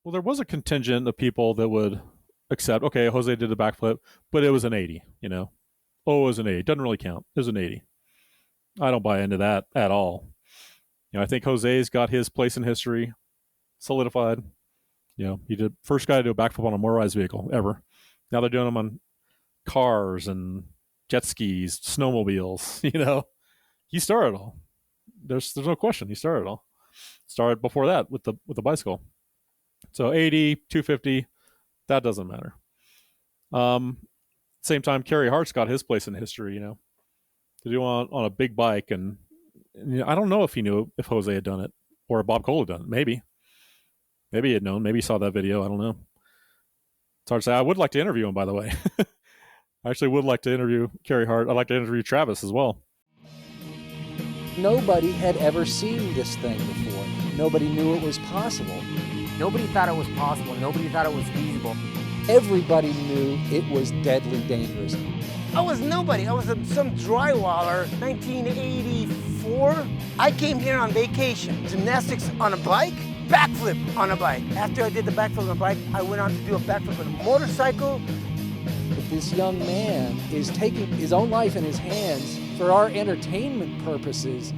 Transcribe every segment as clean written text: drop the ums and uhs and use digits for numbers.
Well, there was a contingent of people that would accept, okay, Jose did a backflip, but it was an 80, Oh, it was an 80. Doesn't really count. It was an 80. I don't buy into that at all. I think Jose's got his place in history solidified. He did first guy to do a backflip on a motorized vehicle ever. Now they're doing them on cars and jet skis, snowmobiles. He started it all. There's no question. He started it all. Started before that with the bicycle. So 80, 250, that doesn't matter. Same time, Carey Hart's got his place in history. To do on a big bike, and I don't know if he knew if Jose had done it or if Bob Cole had done it. Maybe he had known. Maybe he saw that video. I don't know. It's hard to say. I would like to interview him, by the way. I actually would like to interview Carey Hart. I'd like to interview Travis as well. Nobody had ever seen this thing before. Nobody knew it was possible. Nobody thought it was possible. Nobody thought it was feasible. Everybody knew it was deadly dangerous. I was nobody. I was some drywaller, 1984. I came here on vacation. Gymnastics on a bike, backflip on a bike. After I did the backflip on a bike, I went on to do a backflip on a motorcycle. But this young man is taking his own life in his hands for our entertainment purposes.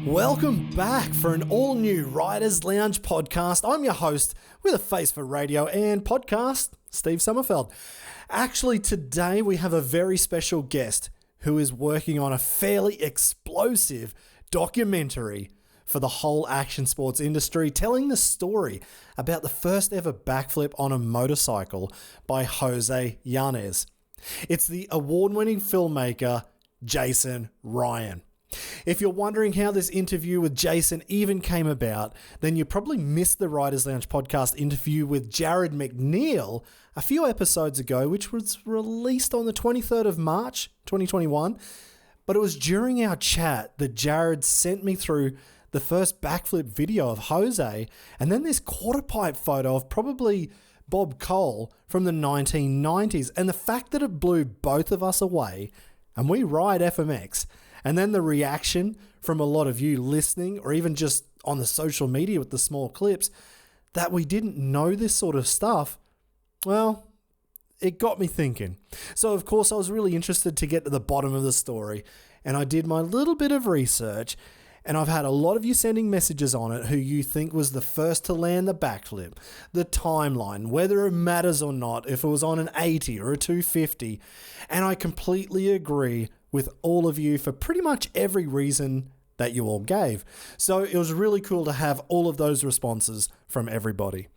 Welcome back for an all-new Riders Lounge podcast. I'm your host with a face for radio and podcast, Steve Sommerfeld. Actually, today we have a very special guest who is working on a fairly explosive documentary for the whole action sports industry, telling the story about the first ever backflip on a motorcycle by Jose Yanez. It's the award-winning filmmaker, Jason Ryan. If you're wondering how this interview with Jason even came about, then you probably missed the Riders Lounge podcast interview with Jared McNeil a few episodes ago, which was released on the 23rd of March, 2021. But it was during our chat that Jared sent me through the first backflip video of Jose, and then this quarter pipe photo of probably Bob Cole from the 1990s. And the fact that it blew both of us away, and we ride FMX, and then the reaction from a lot of you listening, or even just on the social media with the small clips, that we didn't know this sort of stuff, well, it got me thinking. So, of course, I was really interested to get to the bottom of the story, and I did my little bit of research, and I've had a lot of you sending messages on it who you think was the first to land the backflip, the timeline, whether it matters or not, if it was on an 80 or a 250, and I completely agree with all of you for pretty much every reason that you all gave. So it was really cool to have all of those responses from everybody.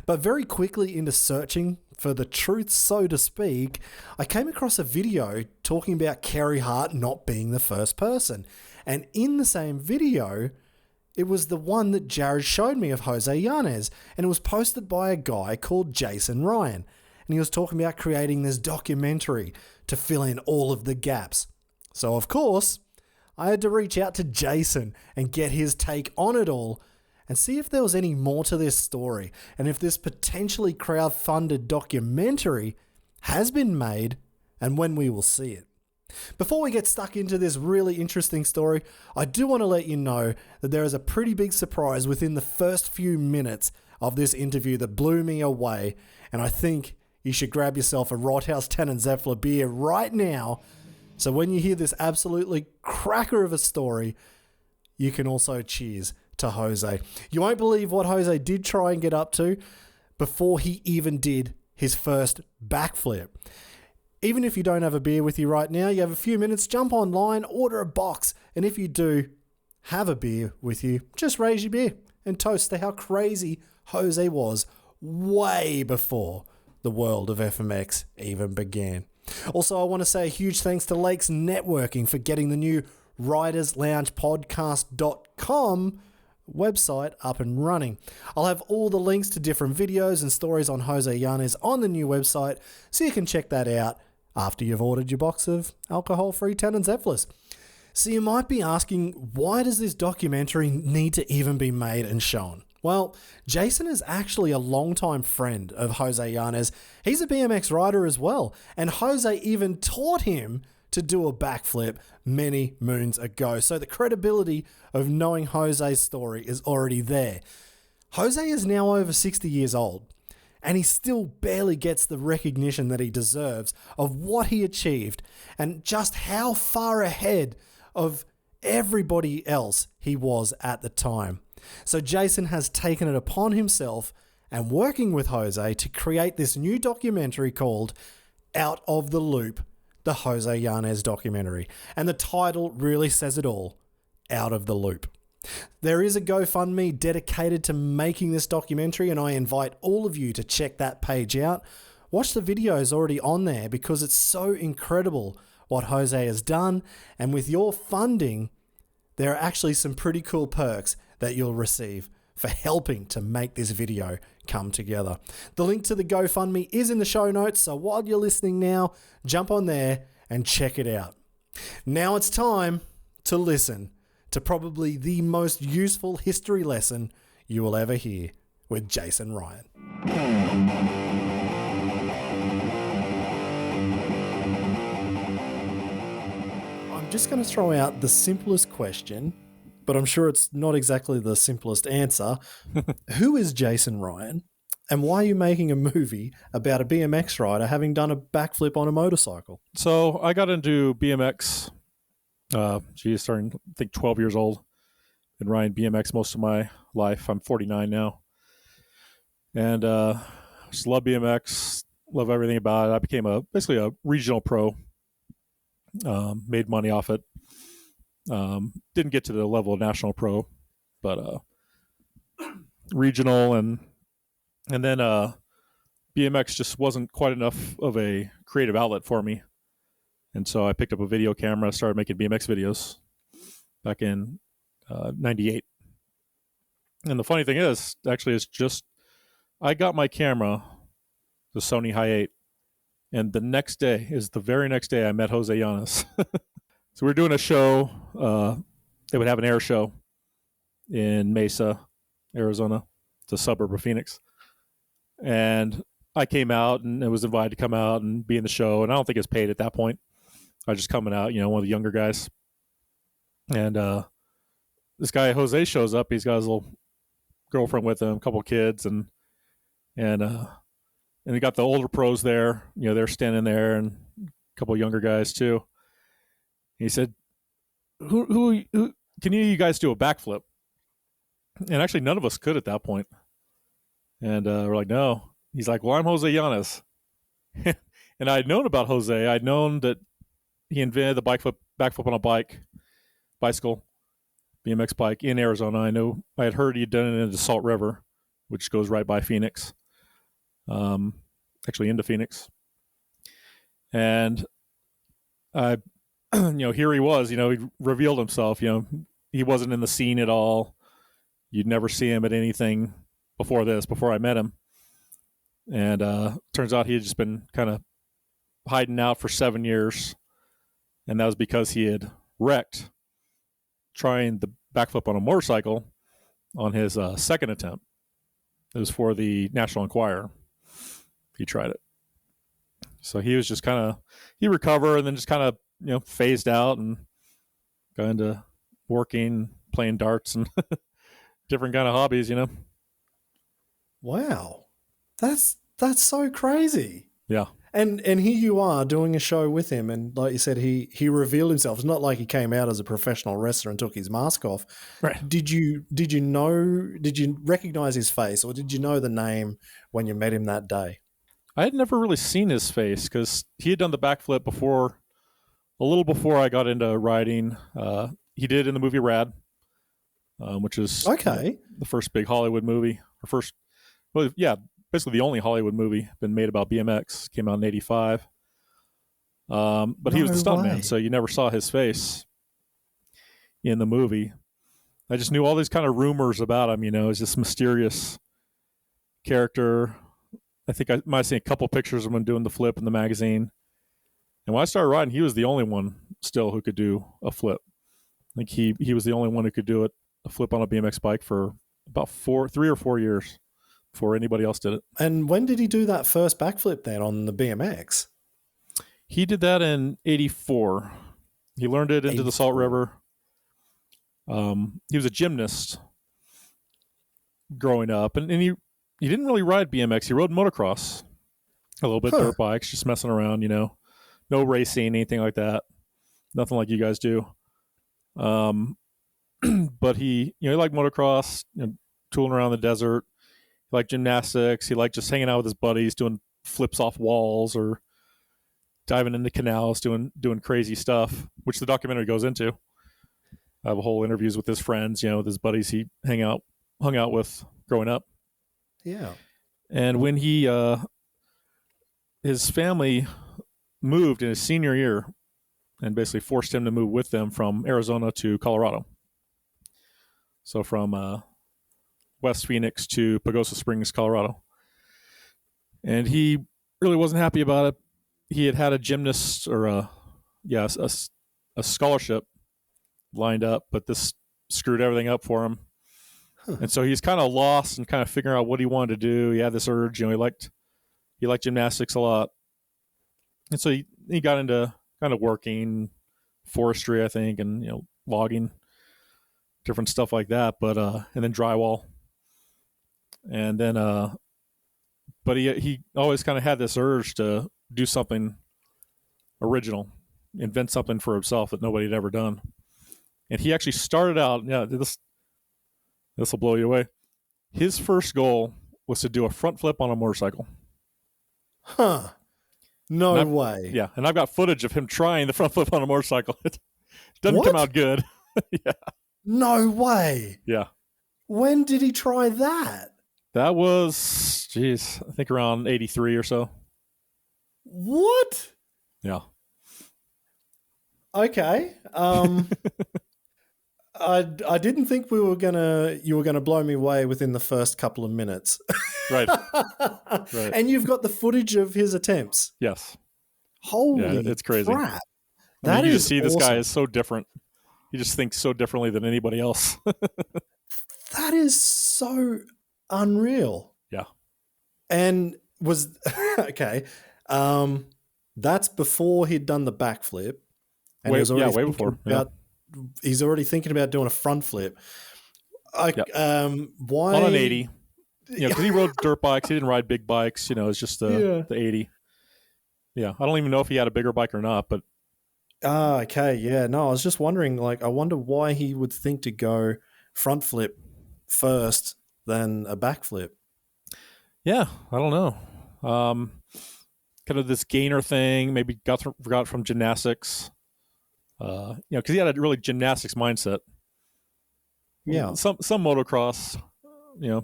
But very quickly into searching for the truth, so to speak, I came across a video talking about Carey Hart not being the first person. And in the same video, it was the one that Jared showed me of Jose Yanez, and it was posted by a guy called Jason Ryan. And he was talking about creating this documentary to fill in all of the gaps. So, of course, I had to reach out to Jason and get his take on it all and see if there was any more to this story and if this potentially crowd-funded documentary has been made and when we will see it. Before we get stuck into this really interesting story, I do want to let you know that there is a pretty big surprise within the first few minutes of this interview that blew me away, and I think you should grab yourself a Rothaus Tannenzäpfler beer right now. So when you hear this absolutely cracker of a story, you can also cheers to Jose. You won't believe what Jose did try and get up to before he even did his first backflip. Even if you don't have a beer with you right now, you have a few minutes, jump online, order a box, and if you do have a beer with you, just raise your beer and toast to how crazy Jose was way before the world of FMX even began. Also, I want to say a huge thanks to Lakes Networking for getting the new ridersloungepodcast.com website up and running. I'll have all the links to different videos and stories on Jose Yanez on the new website, so you can check that out after you've ordered your box of alcohol-free Tannenzäpflers. So you might be asking, why does this documentary need to even be made and shown? Well, Jason is actually a longtime friend of Jose Yanez. He's a BMX rider as well, and Jose even taught him to do a backflip many moons ago. So the credibility of knowing Jose's story is already there. Jose is now over 60 years old, and he still barely gets the recognition that he deserves of what he achieved and just how far ahead of everybody else he was at the time. So Jason has taken it upon himself and working with Jose to create this new documentary called Out of the Loop, the Jose Yanez Documentary. And the title really says it all, Out of the Loop. There is a GoFundMe dedicated to making this documentary, and I invite all of you to check that page out. Watch the videos already on there because it's so incredible what Jose has done, and with your funding, there are actually some pretty cool perks that you'll receive for helping to make this video come together. The link to the GoFundMe is in the show notes, so while you're listening now, jump on there and check it out. Now it's time to listen to probably the most useful history lesson you will ever hear with Jason Ryan. I'm just going to throw out the simplest question, but I'm sure it's not exactly the simplest answer. Who is Jason Ryan, and why are you making a movie about a BMX rider having done a backflip on a motorcycle? So I got into BMX, starting, I think, 12 years old. Been riding BMX most of my life. I'm 49 now. And just love BMX, love everything about it. I became basically a regional pro, made money off it. Didn't get to the level of national pro, but regional, and then BMX just wasn't quite enough of a creative outlet for me. And so I picked up a video camera, started making BMX videos back in 98. And the funny thing is, actually, it's just, I got my camera, the Sony Hi8, and the very next day I met Jose Yanez. So we were doing a show. They would have an air show in Mesa, Arizona. It's a suburb of Phoenix. And I came out and I was invited to come out and be in the show. And I don't think it's paid at that point. I was just coming out, one of the younger guys. And this guy, Jose, shows up. He's got his little girlfriend with him, a couple of kids. And he got the older pros there. They're standing there, and a couple of younger guys too. He said, who can you guys do a backflip? And actually none of us could at that point. And we're like, no. He's like, well, I'm Jose Yanez. And I'd known about Jose. I'd known that he invented the backflip on a bicycle, BMX bike in Arizona. I had heard he'd done it in the Salt River, which goes right by Phoenix, actually into Phoenix. And I, here he was, he revealed himself, he wasn't in the scene at all. You'd never see him at anything before I met him. And turns out he had just been kind of hiding out for 7 years. And that was because he had wrecked trying the backflip on a motorcycle on his second attempt. It was for the National Enquirer. He tried it. So he was just he recovered and then just kind of, phased out and got into working, playing darts and different kind of hobbies, Wow. That's so crazy. Yeah. And here you are doing a show with him, and like you said, he revealed himself. It's not like he came out as a professional wrestler and took his mask off. Right. Did you recognize his face, or did you know the name when you met him that day? I had never really seen his face because he had done the backflip a little before I got into riding. He did in the movie Rad, which is okay, the first big Hollywood movie, basically the only Hollywood movie been made about BMX. Came out in 85. But he was the stuntman, so you never saw his face in the movie. I just knew all these kind of rumors about him, as this mysterious character. I think I might have seen a couple pictures of him doing the flip in the magazine. And when I started riding, he was the only one still who could do a flip. I think he was the only one who could do a flip on a BMX bike for about 3 or 4 years before anybody else did it. And when did he do that first backflip then on the BMX? He did that in 84. He learned it into the Salt River. He was a gymnast. growing up, and he didn't really ride BMX. He rode motocross, a little bit, dirt bikes, just messing around. No racing, anything like that. Nothing like you guys do. But he liked motocross, tooling around the desert. He liked gymnastics. He liked just hanging out with his buddies, doing flips off walls or diving into canals, doing crazy stuff, which the documentary goes into. I have a whole interviews with his friends, with his buddies he hung out with growing up. Yeah. And when his family moved in his senior year and basically forced him to move with them from Arizona to Colorado. So from West Phoenix to Pagosa Springs, Colorado. And he really wasn't happy about it. He had a gymnast or a scholarship lined up, but this screwed everything up for him. And so he's kind of lost and kind of figuring out what he wanted to do. He had this urge, he liked gymnastics a lot. And so he got into kind of working forestry, I think, and logging, different stuff like that, but and then drywall. And then but he always kind of had this urge to do something original, invent something for himself that nobody had ever done. And he actually started out, this will blow you away. His first goal was to do a front flip on a motorcycle. Huh. No way. Yeah, and I've got footage of him trying the front flip on a motorcycle. It doesn't come out good. Yeah. No way. Yeah. When did he try that? That was, I think around 83 or so. What? Yeah. Okay. I didn't think you were gonna blow me away within the first couple of minutes. Right. Right. And you've got the footage of his attempts. Yes. Holy it's crazy. crap. You just see awesome. This guy is so different. He just thinks so differently than anybody else. That is so unreal. Yeah. And was okay. That's before he'd done the backflip. And way before. He's already thinking about doing a front flip. Why on an 80? Because he rode dirt bikes. He didn't ride big bikes. It's just the 80. Yeah, I don't even know if he had a bigger bike or not, but. Okay, yeah. No, I was just wondering, I wonder why he would think to go front flip first than a backflip. Yeah, I don't know. Kind of this gainer thing, maybe forgot from gymnastics. Because he had a really gymnastics mindset. Yeah. Some motocross,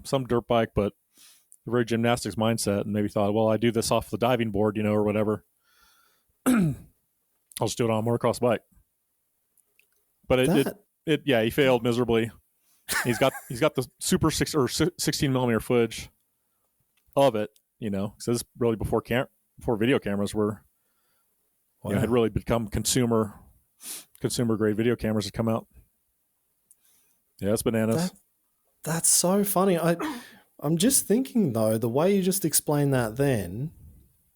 some dirt bike, but a very gymnastics mindset, and maybe thought, well, I do this off the diving board, or whatever. I'll just do it on a motocross bike. But he failed miserably. He's got the super 16 millimeter footage of it, so this is really before video cameras were, had really become consumer grade video cameras had come out. Yeah, it's bananas. That's so funny. I'm just thinking though, the way you just explained that then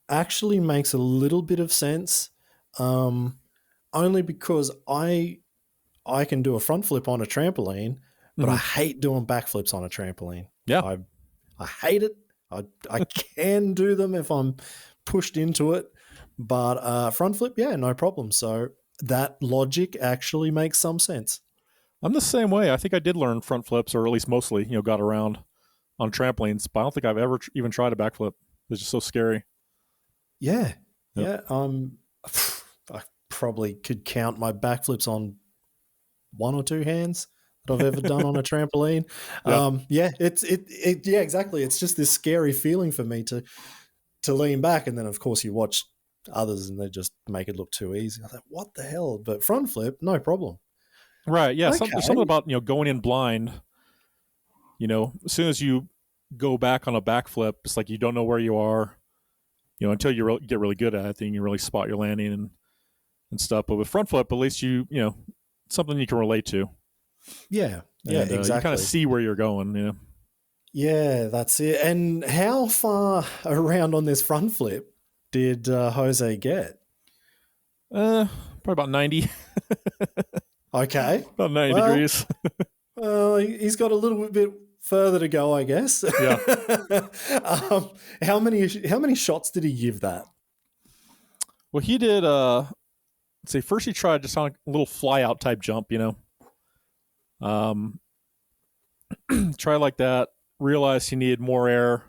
actually makes a little bit of sense. Only because I can do a front flip on a trampoline, but I hate doing backflips on a trampoline. Yeah. I hate it. I can do them if I'm pushed into it, but front flip, no problem. So that logic actually makes some sense. I'm the same way. I think I did learn front flips, or at least mostly, got around on trampolines, but I don't think I've ever even tried a backflip. It's just so scary. Yeah. Yep. Yeah. I probably could count my backflips on one or two hands that I've ever done on a trampoline. Yeah. Exactly. It's just this scary feeling for me to lean back. And then of course you watch others and they just make it look too easy. I thought, what the hell? But front flip, no problem. Right. Yeah. Okay. Something about, going in blind, as soon as you go back on a backflip, it's like you don't know where you are, until you get really good at it, then you really spot your landing and stuff. But with front flip, at least something you can relate to. Yeah. And, Exactly. You kind of see where you're going. Yeah, that's it. And how far around on this front flip did Jose get? Probably about 90. Okay. About 90 degrees. He's got a little bit further to go, I guess. Yeah. How many shots did he give that? Well, he did. Let's see. First, he tried just on a little fly out type jump. Try like that. Realized he needed more air,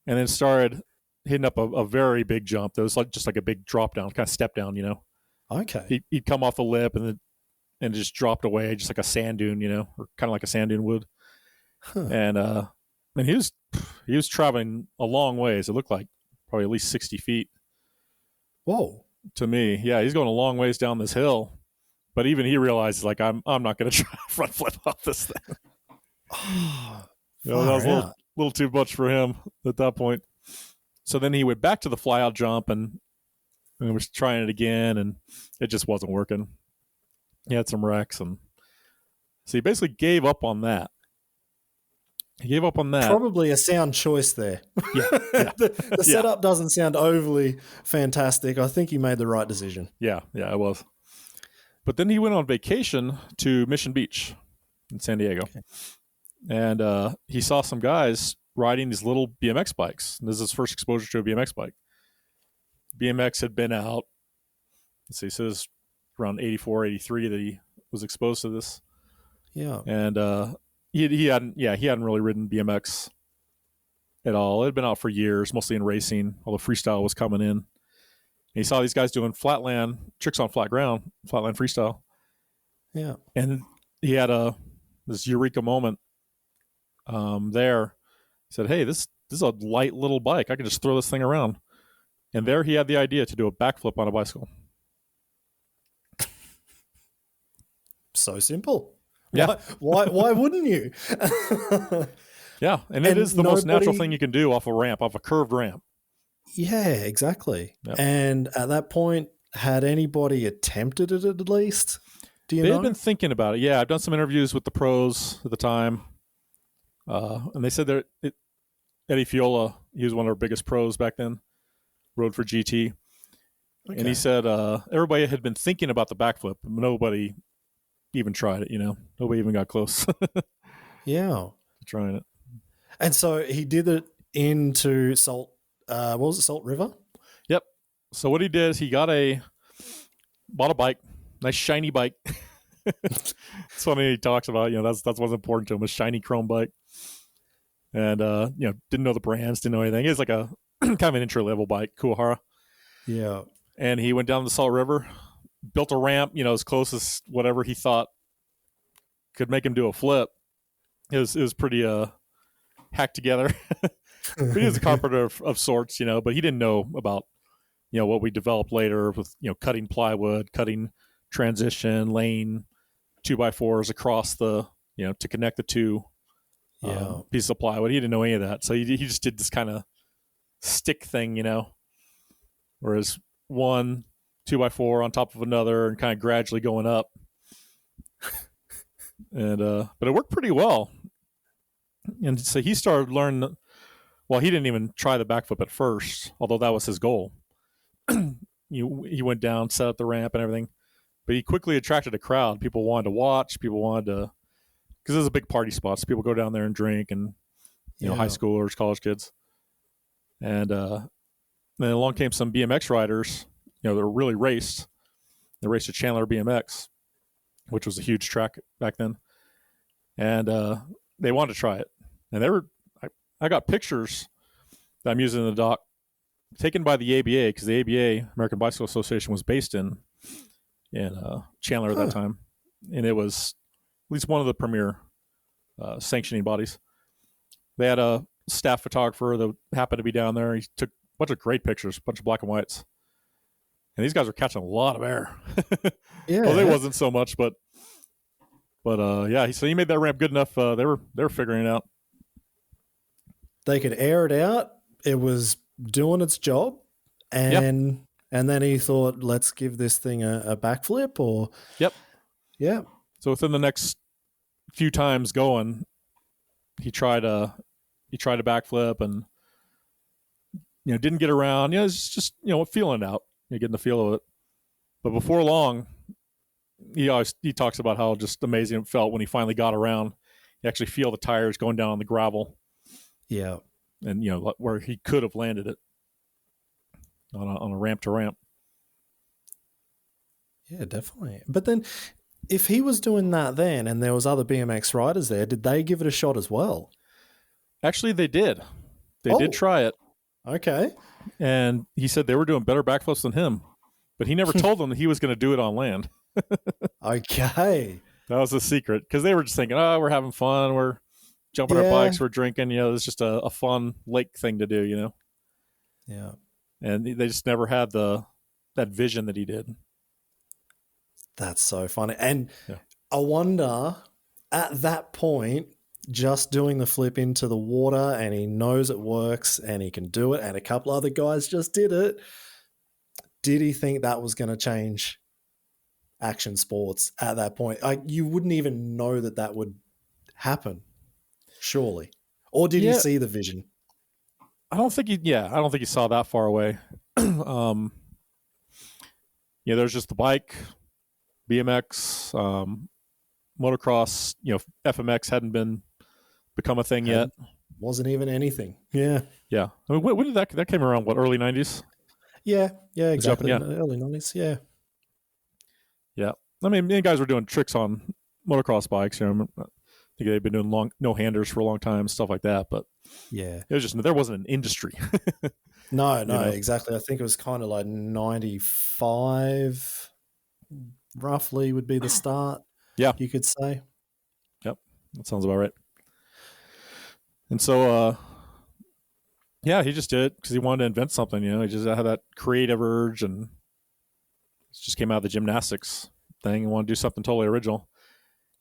and then started hitting up a very big jump. That was just like a big drop down, kind of step down. Okay. He'd come off the lip and it just dropped away, just like a sand dune, or kind of like a sand dune would. Huh. And he was traveling a long ways. It looked like probably at least 60 feet. Whoa. To me, yeah, he's going a long ways down this hill. But even he realizes, like, I'm not going to try to front flip off this thing. That was a little too much for him at that point. So then he went back to the fly out jump and was trying it again, and it just wasn't working. He had some wrecks, and so he basically gave up on that. Probably a sound choice there. Yeah. The setup doesn't sound overly fantastic. I think he made the right decision. Yeah, it was. But then he went on vacation to Mission Beach in San Diego. Okay. And he saw some guys riding these little BMX bikes. And this is his first exposure to a BMX bike. BMX had been out, let's see, so it was around 84, 83 that he was exposed to this. Yeah. And he hadn't really ridden BMX at all. It had been out for years, mostly in racing, although freestyle was coming in. And he saw these guys doing flatland tricks on flat ground, flatland freestyle. Yeah. And he had this eureka moment there. He said, hey, this is a light little bike. I can just throw this thing around. And there he had the idea to do a backflip on a bicycle. So simple. Yeah. Why wouldn't you? Yeah. And it is the most natural thing you can do off a curved ramp. Yeah, exactly. Yep. And at that point, had anybody attempted it at least? Do you know? They had been thinking about it. Yeah, I've done some interviews with the pros at the time. And they said Eddie Fiola, he was one of our biggest pros back then, rode for GT. Okay. And he said everybody had been thinking about the backflip. Nobody even tried it, Nobody even got close. Yeah. Trying it. And so he did it into Salt River? Yep. So what he did is he bought a bike, nice shiny bike. That's something he talks about, that's what's important to him, a shiny chrome bike. And, didn't know the brands, didn't know anything. It was like a kind of an entry-level bike, Kuwahara. Yeah. And he went down the Salt River, built a ramp, as close as whatever he thought could make him do a flip. It was pretty hacked together. But he was a carpenter of sorts, but he didn't know about, what we developed later with, cutting plywood, cutting transition, lane 2x4s across the, to connect the two pieces of plywood. He didn't know any of that. So he just did this kind of stick thing, whereas one 2x4 on top of another and kind of gradually going up. And but it worked pretty well. And so he started learning. Well, he didn't even try the backflip at first, although that was his goal. He went down, set up the ramp and everything, but he quickly attracted a crowd. People wanted to watch. People wanted to, because there's a big party spot. So people go down there and drink, and high schoolers, college kids, and then along came some BMX riders. That really raced. They raced at Chandler BMX, which was a huge track back then, and they wanted to try it. And they were. I got pictures that I'm using in the doc taken by the ABA, because the ABA, American Bicycle Association, was based in Chandler at that time, and it was at least one of the premier sanctioning bodies. They had a staff photographer that happened to be down there. He took a bunch of great pictures, a bunch of black and whites, and these guys were catching a lot of air. Yeah, well, they wasn't so much, but yeah. So he made that ramp good enough. They were figuring it out. They could air it out. It was doing its job, and then he thought, let's give this thing a backflip. Or yeah. So within the next few times going, he tried a backflip and didn't get around. It's just feeling it out, getting the feel of it. But before long, he talks about how just amazing it felt when he finally got around You actually feel the tires going down on the gravel, Yeah. and where he could have landed it on a ramp to ramp. Yeah, definitely. But then, if he was doing that then, and there was other BMX riders there, did they give it a shot as well? Actually, they did. They did try it, Okay. and he said they were doing better backflips than him, but he never told them that he was going to do it on land. Okay. That was the secret, because they were just thinking, oh, we're having fun, we're jumping our bikes, we're drinking, it's just a fun lake thing to do, Yeah. And they just never had that vision that he did. That's so funny. And Yeah. I wonder, at that point, just doing the flip into the water, and he knows it works and he can do it, and a couple other guys just did it. Did he think that was going to change action sports at that point? You wouldn't even know that would happen, surely. Or did he see the vision? I don't think he saw that far away. There's just the bike, BMX, motocross. FMX hadn't become a thing yet. Wasn't even anything. Yeah. Yeah. I mean, when did that came around? What, early 90s? Yeah, exactly. Jumping, Early 90s, yeah. Yeah. I mean, guys were doing tricks on motocross bikes. I think they've been doing no-handers for a long time, stuff like that. But yeah, it was just, there wasn't an industry. No, exactly. I think it was kind of like 95, roughly, would be the start. Yeah. You could say. Yep. That sounds about right. And so, he just did it because he wanted to invent something. He just had that creative urge, and it just came out of the gymnastics thing and wanted to do something totally original.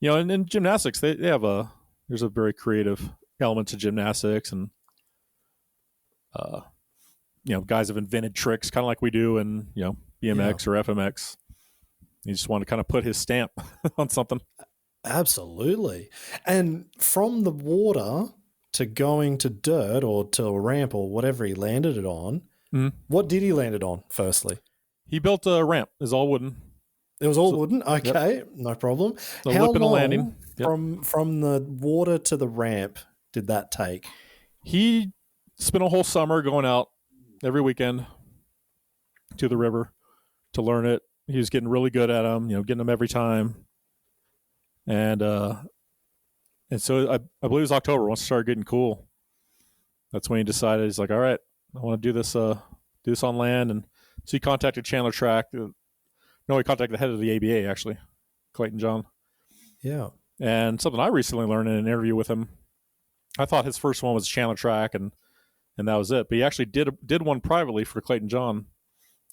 And in gymnastics, they have there's a very creative element to gymnastics, and guys have invented tricks kind of like we do in BMX or FMX. He just wanted to kind of put his stamp on something. Absolutely. And from the water to going to dirt or to a ramp or whatever he landed it on, what did he land it on, firstly? He built a ramp. It was all wooden. It was all wooden? Okay, no problem. How long, landing. From the water to the ramp did that take? He spent a whole summer going out every weekend to the river to learn it. He was getting really good at them, getting them every time. And so I believe it was October, once it started getting cool. That's when he decided, he's like, all right, I want to do this on land. And so he contacted Chandler Track. He contacted the head of the ABA, actually, Clayton John. Yeah. And something I recently learned in an interview with him, I thought his first one was Chandler Track, and that was it. But he actually did one privately for Clayton John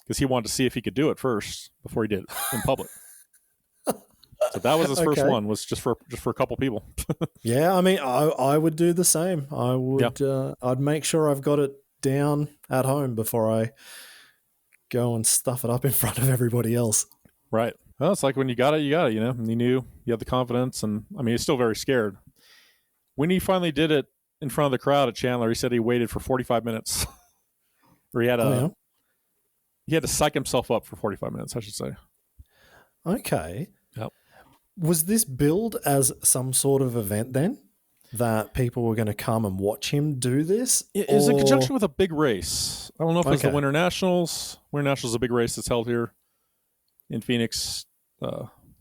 because he wanted to see if he could do it first before he did it in public. So that was his first one, was just for a couple people. Yeah, I mean, I would do the same. I would. I'd make sure I've got it down at home before I go and stuff it up in front of everybody else. Right. Well, it's like when you got it, And he knew you had the confidence, and I mean, he's still very scared. When he finally did it in front of the crowd at Chandler, he said he waited for 45 minutes. Or he had he had to psych himself up for 45 minutes, I should say. Okay. Yep. Was this billed as some sort of event then? That people were going to come and watch him do this? It was in conjunction with a big race. I don't know if it was the Winter Nationals. Winter Nationals is a big race that's held here in Phoenix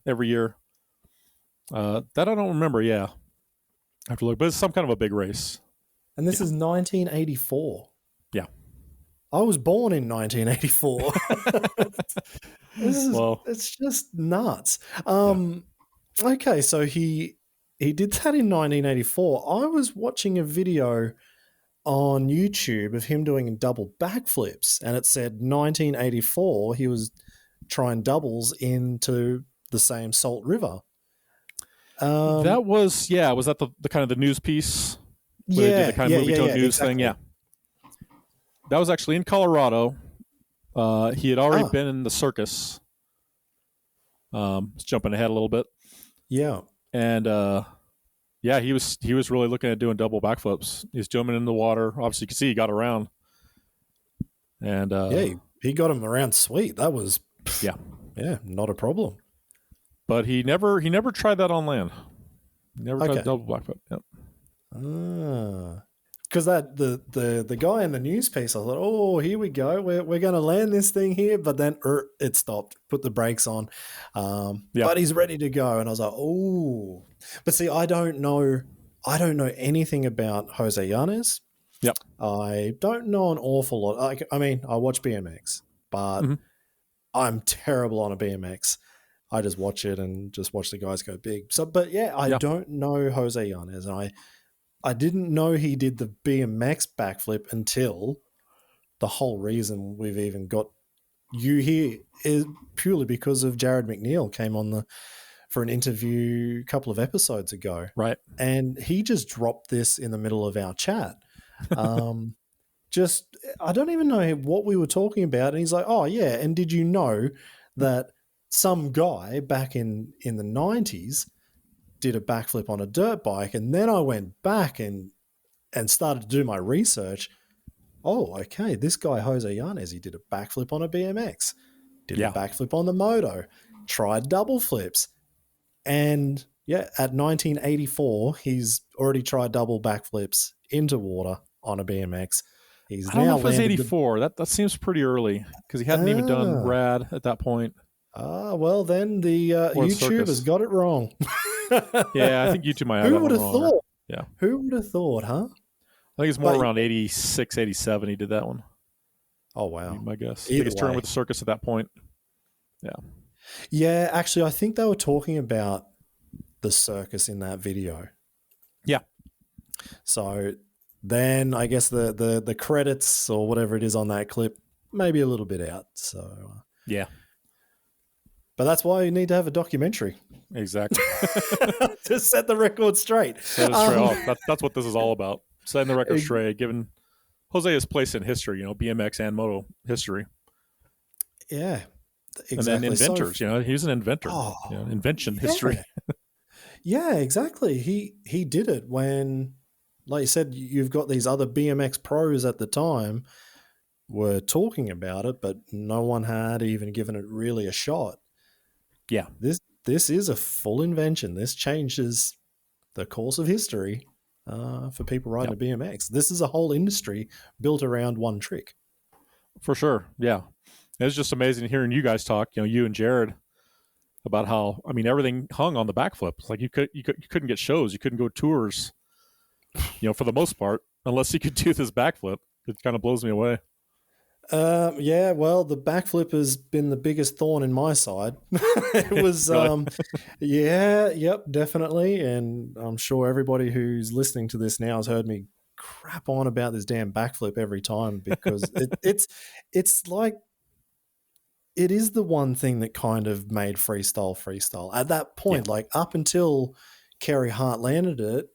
every year. That I don't remember, I have to look. But it's some kind of a big race. And this is 1984. Yeah. I was born in 1984. It's just nuts. Okay, so he did that in 1984. I was watching a video on YouTube of him doing double backflips, and it said 1984 he was trying doubles into the same Salt River. That was was that the kind of the news piece? Where they did the kind of movie tone news thing. Yeah. That was actually in Colorado. He had already been in the circus. Jumping ahead a little bit. Yeah. And he was really looking at doing double backflips. He's jumping in the water. Obviously, you can see he got around. And he got him around sweet. That was not a problem. But he never tried that on land. Never tried Okay. double backflip. Yep. Because the guy in the news piece, I thought, oh, here we go. We're going to land this thing here, but then it stopped. Put the brakes on, but he's ready to go, and I was like, oh. But see, I don't know anything about Jose Yanez. Yep. I don't know an awful lot. I mean, I watch BMX, but I'm terrible on a BMX. I just watch it and just watch the guys go big. So, but yeah, I don't know Jose Yanez, and I didn't know he did the BMX backflip until the whole reason we've even got you here is purely because of Jared McNeil came on for an interview a couple of episodes ago. Right. And he just dropped this in the middle of our chat. I don't even know what we were talking about. And he's like, oh yeah. And did you know that some guy back in the 90s did a backflip on a dirt bike? And then I went back and started to do my research. Oh, okay. This guy, Jose Yanez, he did a backflip on a BMX, did a backflip on the moto, tried double flips. And yeah, at 1984, he's already tried double backflips into water on a BMX. He's I don't now know if it was landed 84. That seems pretty early because he hadn't even done rad at that point. Well, then the YouTube has got it wrong. Yeah, I think YouTube might have Who that would one have wrong. thought? Yeah. Who would have thought, huh? I think it's more around 86, 87 he did that one. Oh, wow. My guess. Either Biggest turn with the circus at that point. Yeah. Yeah, actually, I think they were talking about the circus in that video. Yeah. So then I guess the credits or whatever it is on that clip maybe a little bit out. So yeah. But that's why you need to have a documentary. Exactly. To set the record straight. Set it straight off. That's what this is all about. Setting the record straight, giving Jose his place in history, BMX and moto history. Yeah. Exactly. And then inventors, he's an inventor. Invention history. Yeah, exactly. He did it when, like you said, you've got these other BMX pros at the time were talking about it, but no one had even given it really a shot. Yeah. This is a full invention. This changes the course of history for people riding a BMX. This is a whole industry built around one trick. For sure. Yeah. It's just amazing hearing you guys talk, you and Jared, about how, everything hung on the backflip. It's like you couldn't get shows. You couldn't go tours, for the most part, unless you could do this backflip. It kind of blows me away. Yeah, well, the backflip has been the biggest thorn in my side. It was, definitely. And I'm sure everybody who's listening to this now has heard me crap on about this damn backflip every time because it's like, it is the one thing that kind of made freestyle. At that point, like up until Carey Hart landed it,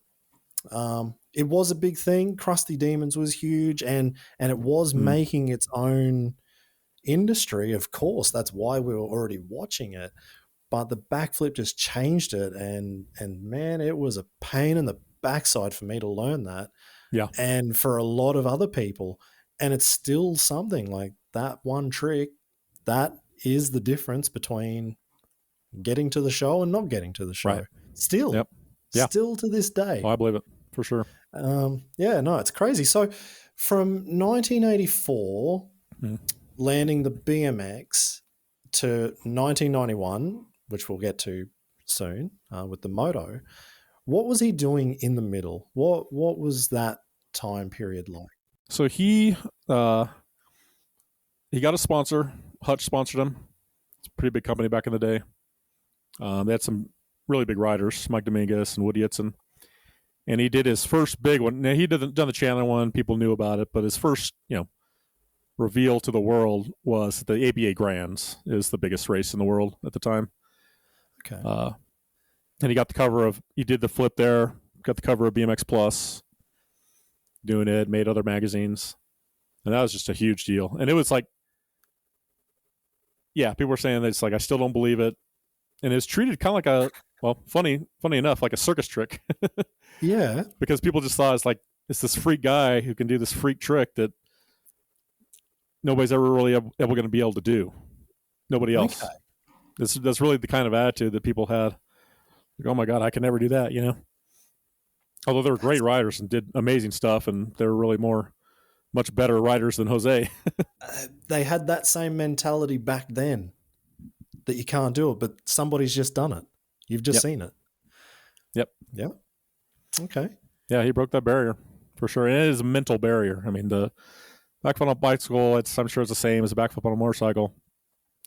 it was a big thing. Krusty Demons was huge, and it was making its own industry. Of course, that's why we were already watching it. But the backflip just changed it, and man, it was a pain in the backside for me to learn that. Yeah, and for a lot of other people, and it's still something like that one trick. That is the difference between getting to the show and not getting to the show. Right. Still to this day. Oh, I believe it for sure. It's crazy. So from 1984, landing the BMX to 1991, which we'll get to soon with the moto, what was he doing in the middle? What was that time period like? So he got a sponsor. Hutch sponsored him. It's a pretty big company back in the day. They had some really big riders, Mike Dominguez and Woody Itzen. And he did his first big one. Now, he done the Chandler one. People knew about it. But his first, reveal to the world was the ABA Grands is the biggest race in the world at the time. Okay. And he got the cover of, he did the flip there, got the cover of BMX Plus, doing it, made other magazines. And that was just a huge deal. And it was like, people were saying that it's like, I still don't believe it. And it's treated kind of like funny enough, like a circus trick. Yeah. Because people just thought it's this freak guy who can do this freak trick that nobody's ever really ever going to be able to do. Nobody else. Okay. That's really the kind of attitude that people had. Like, oh my God, I can never do that, you know? Although they were great riders and did amazing stuff, and they were really much better riders than Jose. They had that same mentality back then that you can't do it, but somebody's just done it. You've just Yep. seen it. Yep. Yeah. Okay. Yeah, he broke that barrier for sure. And it is a mental barrier. I mean, the backflip on a bicycle, I'm sure it's the same as a backflip on a motorcycle.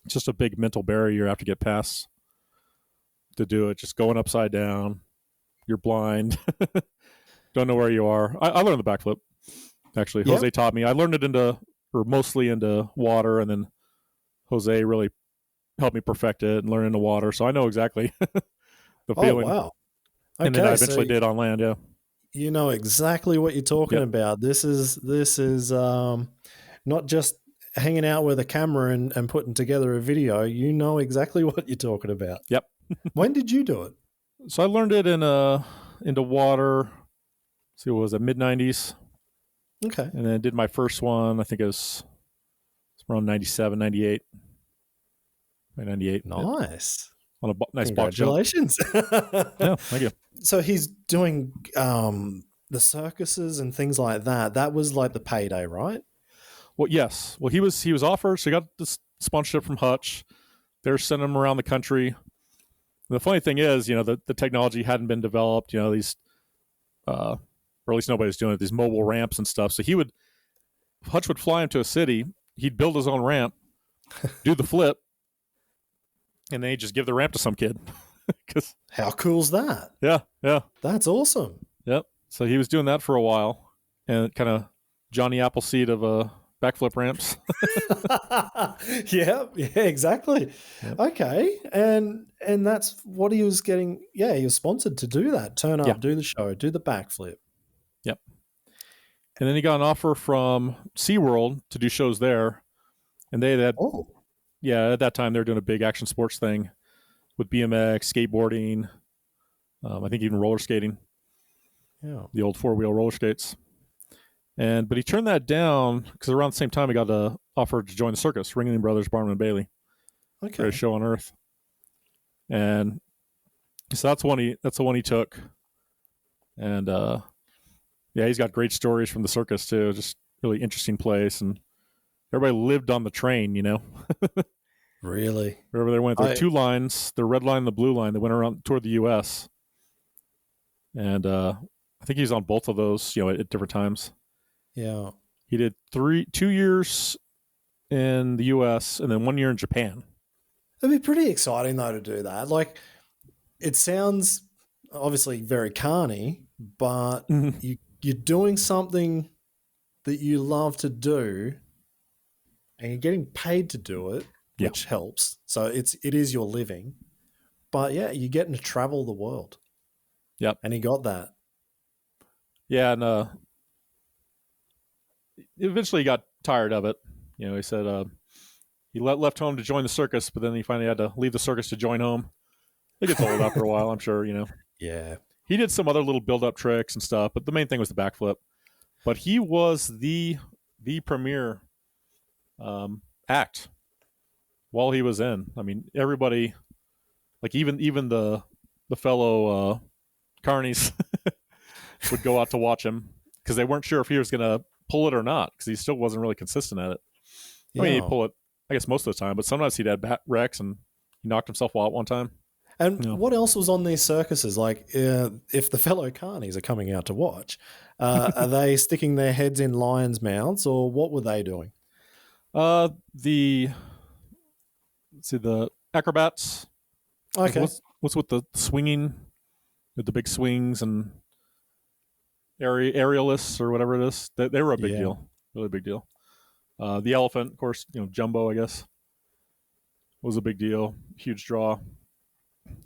It's just a big mental barrier you have to get past to do it. Just going upside down. You're blind. Don't know where you are. I learned the backflip, actually. Yep. Jose taught me. I learned it mostly into water, and then Jose really helped me perfect it and learn into water. So I know exactly the feeling. Oh, wow. Okay, And then I eventually did on land, yeah. You know exactly what you're talking about. This is not just hanging out with a camera and putting together a video. You know exactly what you're talking about. Yep. When did you do it? So I learned it into water. See, what was it, mid-90s? Okay. And then did my first one, I think it was around 97, 98. 98. Nice. On a nice box jump. Congratulations. Yeah, thank you. So he's doing the circuses and things like that. That was like the payday, right? Well, yes. Well, he was offered, so he got this sponsorship from Hutch. They're sending him around the country. And the funny thing is, you know, the technology hadn't been developed, you know, these or at least nobody's doing it, these mobile ramps and stuff. So Hutch would fly him to a city, he'd build his own ramp, do the flip, and then he'd just give the ramp to some kid. How cool's that? Yeah. That's awesome. Yep. So he was doing that for a while, and kind of Johnny Appleseed of backflip ramps. Yeah, exactly. Yep. Okay. And that's what he was getting. Yeah, he was sponsored to do that. Turn up, do the show, do the backflip. Yep. And then he got an offer from SeaWorld to do shows there. And they had, at that time, they were doing a big action sports thing with BMX, skateboarding, I think even roller skating. Yeah. The old four-wheel roller skates. But he turned that down because around the same time he got an offer to join the circus, Ringling Brothers, Barnum and Bailey. Okay. For a show on Earth. And so that's the one he took. And he's got great stories from the circus too. Just really interesting place, and everybody lived on the train, you know. Really? Wherever they went, there were two lines, the red line and the blue line, that went around toward the US. And I think he was on both of those, you know, at different times. Yeah. He did 2 years in the US and then 1 year in Japan. It'd be pretty exciting though to do that. Like, it sounds obviously very carny, but you're doing something that you love to do, and you're getting paid to do it, which helps. So it is your living, but yeah, you're getting to travel the world. Yep. And he got that. Yeah, and eventually he got tired of it. You know, he said he left home to join the circus, but then he finally had to leave the circus to join home. It gets old after a while, I'm sure, you know. Yeah. He did some other little build-up tricks and stuff, but the main thing was the backflip. But he was the premier act while he was in. I mean, everybody, like even the fellow carnies would go out to watch him because they weren't sure if he was going to pull it or not, because he still wasn't really consistent at it. I mean, he'd pull it, I guess, most of the time, but sometimes he'd have wrecks, and he knocked himself out one time. And what else was on these circuses? Like, if the fellow carnies are coming out to watch, are they sticking their heads in lions' mouths, or what were they doing? The acrobats. Okay. What's with the swinging, with the big swings and aerialists or whatever it is? They were a big deal, really big deal. The elephant, of course, you know, Jumbo, I guess, was a big deal, huge draw.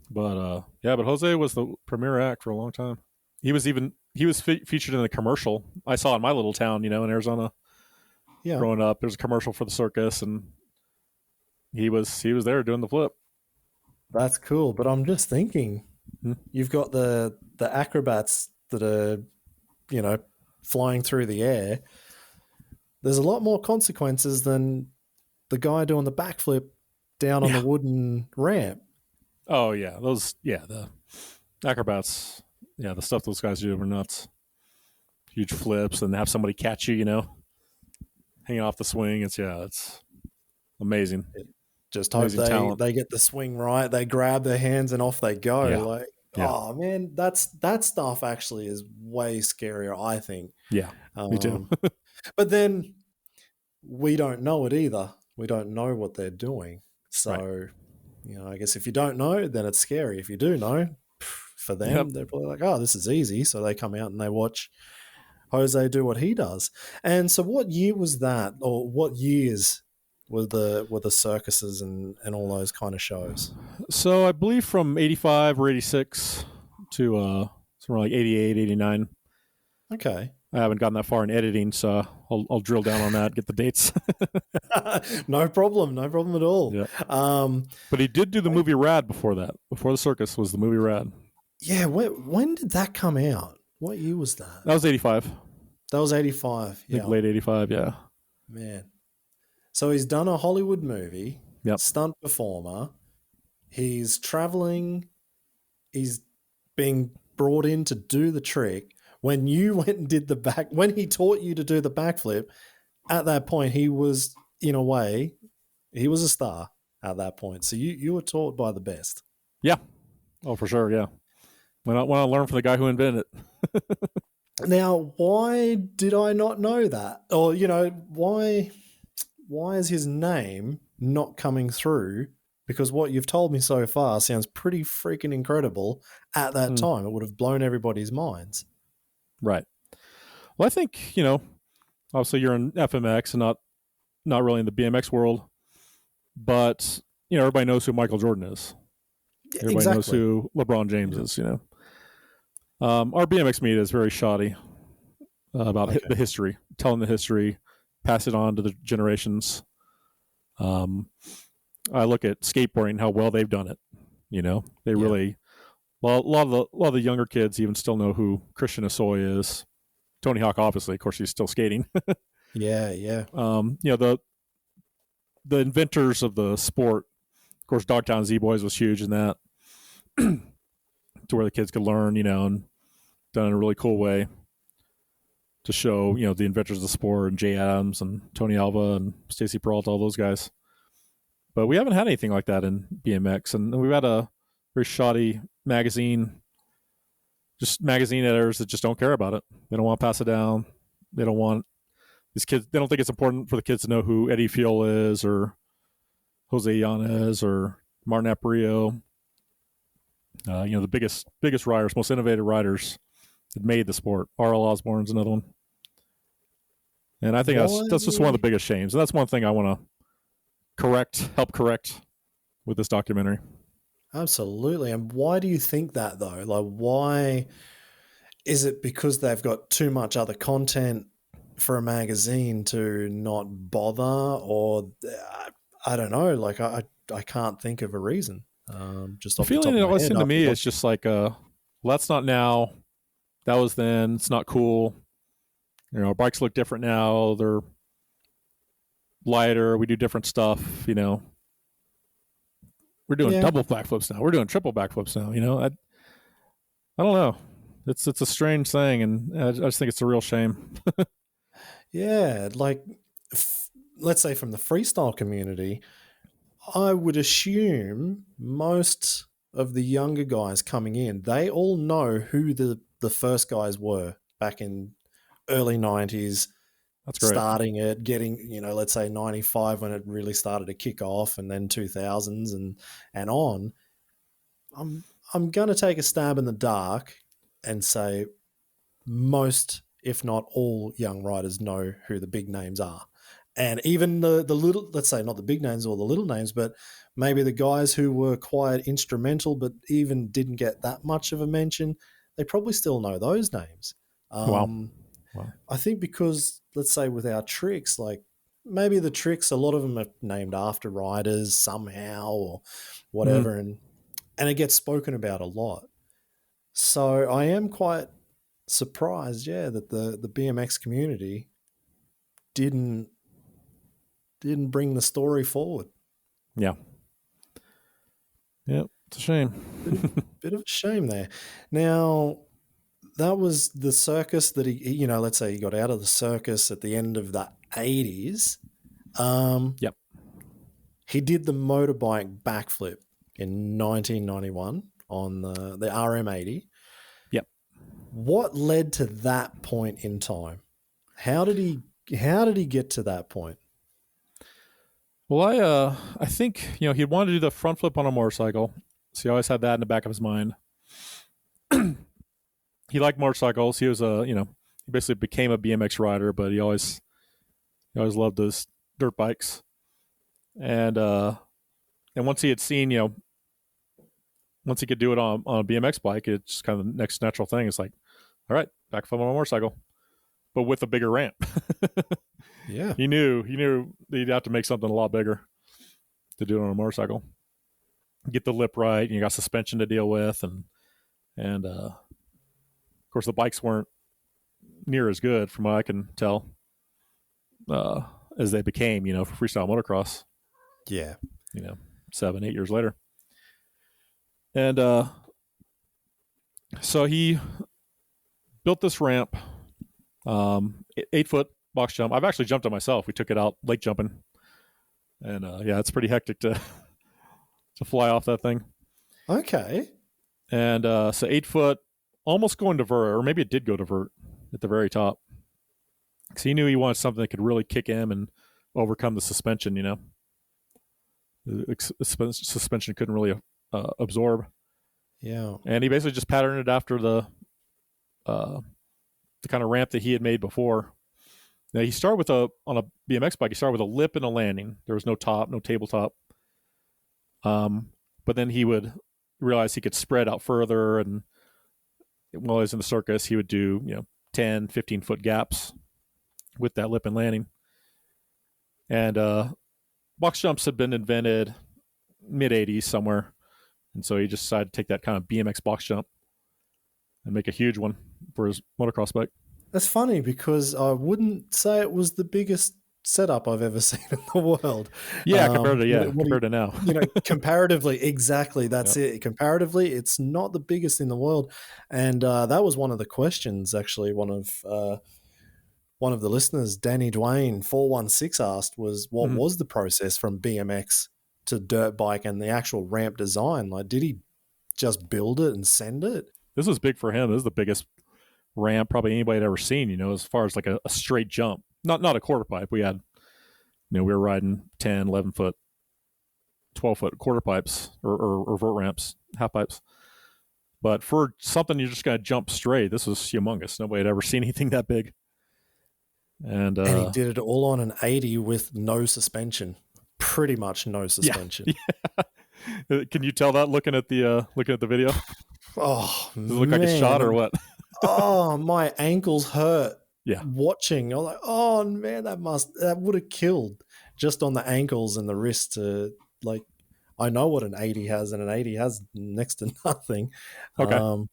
But but Jose was the premier act for a long time. He was featured in the commercial I saw in my little town, you know, in Arizona. Yeah. Growing up, there's a commercial for the circus, and he was there doing the flip. That's cool, but I'm just thinking, you've got the acrobats that are, you know, flying through the air. There's a lot more consequences than the guy doing the backflip down on the wooden ramp. Oh yeah, those the Acrobats, yeah, the stuff those guys do are nuts. Huge flips and have somebody catch you, hanging off the swing. It's amazing. Just hope Amazing talent. they get the swing right. They grab their hands and off they go. Yeah. Like, Yeah. oh man, that stuff actually is way scarier, I think. Yeah, me too. But then we don't know it either. We don't know what they're doing. So, I guess if you don't know, then it's scary. If you do know, for them, they're probably like, oh, this is easy. So they come out and they watch Jose do what he does. And so what year was that? Or what years were the circuses and all those kind of shows? So I believe from 85 or 86 to somewhere like 88, 89. Okay. I haven't gotten that far in editing, so I'll drill down on that, get the dates. No problem at all. Yeah. But he did do the movie Rad before that. Before the circus was the movie Rad. Yeah, when did that come out? What year was that? That was 85. That was 85. I think late 85, yeah. Man. So he's done a Hollywood movie, Yep. stunt performer. He's traveling. He's being brought in to do the trick. When you went and did when he taught you to do the backflip, at that point, he was, in a way, he was a star at that point. So you were taught by the best. Yeah. Oh, for sure, yeah. When I learn from the guy who invented it. Now, why did I not know that? Or, why is his name not coming through? Because what you've told me so far sounds pretty freaking incredible at that time. It would have blown everybody's minds. Right. Well, I think, obviously you're in FMX and not really in the BMX world, but, everybody knows who Michael Jordan is. Everybody knows who LeBron James is, Our BMX media is very shoddy about the history, telling the history, pass it on to the generations. I look at skateboarding, how well they've done it. They really, a lot of the younger kids even still know who Christian Asoy is. Tony Hawk, obviously, of course, he's still skating. Yeah. The inventors of the sport, of course, Dogtown Z-Boys was huge in that, to where the kids could learn, and done in a really cool way to show, the inventors of the sport, and Jay Adams and Tony Alva and Stacy Peralta, all those guys. But we haven't had anything like that in BMX, and we've had a very shoddy magazine, just magazine editors that just don't care about it. They don't want to pass it down. They don't want these kids. They don't think it's important for the kids to know who Eddie Fiol is, or Jose Yanez, or Martin Aprio. The biggest riders, most innovative riders that made the sport. R.L. Osborne's another one. And I think that's just one of the biggest shames. And that's one thing I want to help correct with this documentary. Absolutely. And why do you think that, though? Like, why is it because they've got too much other content for a magazine to not bother? Or I don't know. Like, I can't think of a reason. Just off the top of my head. Listening to me, it's just like, well, that's not now. That was then. It's not cool. Bikes look different now. They're lighter. We do different stuff. We're doing double backflips now. We're doing triple backflips now. I don't know. It's a strange thing, and I just think it's a real shame. Yeah, like let's say from the freestyle community, I would assume most of the younger guys coming in, they all know who the first guys were back in early 90s. That's great. Starting it, getting, let's say 95 when it really started to kick off, and then 2000s and on. I'm going to take a stab in the dark and say most, if not all, young riders know who the big names are. And even the little, let's say not the big names or the little names, but maybe the guys who were quite instrumental but even didn't get that much of a mention, they probably still know those names. Wow. I think because, let's say with our tricks, like maybe the tricks, a lot of them are named after riders somehow or whatever, and it gets spoken about a lot. So I am quite surprised, that the BMX community didn't bring the story forward. Yeah. It's a shame. Bit of a shame there. Now, that was the circus that he, let's say he got out of the circus at the end of the 80s. Yep. He did the motorbike backflip in 1991 on the RM80. Yep. What led to that point in time? How did he get to that point? Well, I think, he wanted to do the front flip on a motorcycle. So he always had that in the back of his mind. He liked motorcycles. He was he basically became a BMX rider, but he always loved those dirt bikes. And once he had seen, once he could do it on a BMX bike, it's just kind of the next natural thing. It's like, all right, backflip on a motorcycle, but with a bigger ramp. Yeah. He knew that he'd have to make something a lot bigger to do it on a motorcycle. Get the lip right, and you got suspension to deal with, and of course the bikes weren't near as good from what I can tell as they became, for freestyle motocross. Yeah. 7-8 years later. And so he built this ramp, 8-foot box jump. I've actually jumped it myself. We took it out lake jumping, and it's pretty hectic to fly off that thing. Okay. And so 8 foot, almost going to vert, or maybe it did go to vert at the very top, because he knew he wanted something that could really kick him and overcome the suspension. The suspension couldn't really absorb. Yeah. And he basically just patterned it after the kind of ramp that he had made before. Now he started on a BMX bike. He started with a lip and a landing. There was no top, no tabletop. But then he would realize he could spread out further, and while he was in the circus, he would do 10, 15-foot gaps with that lip and landing. And box jumps had been invented mid-'80s somewhere, and so he just decided to take that kind of BMX box jump and make a huge one for his motocross bike. That's funny, because I wouldn't say it was the biggest setup I've ever seen in the world. Yeah, compared to now. Comparatively, exactly. That's it. Comparatively, it's not the biggest in the world. And that was one of the questions, actually, one of the listeners, Danny Dwayne 416, asked was, what was the process from BMX to dirt bike and the actual ramp design? Like, did he just build it and send it? This was big for him. This is the biggest ramp probably anybody had ever seen, as far as like a straight jump. Not a quarter pipe. We had, we were riding 10, 11 foot, 12 foot quarter pipes or vert ramps, half pipes. But for something you're just going to jump straight, this was humongous. Nobody had ever seen anything that big. And he did it all on an 80 with no suspension. Pretty much no suspension. Yeah. Can you tell that looking at the video? Oh, does it look like a shot or what? Oh, my ankles hurt. Yeah. Watching, I was like, oh man, that would have killed just on the ankles and the wrist. I know what an 80 has, and an 80 has next to nothing. Okay.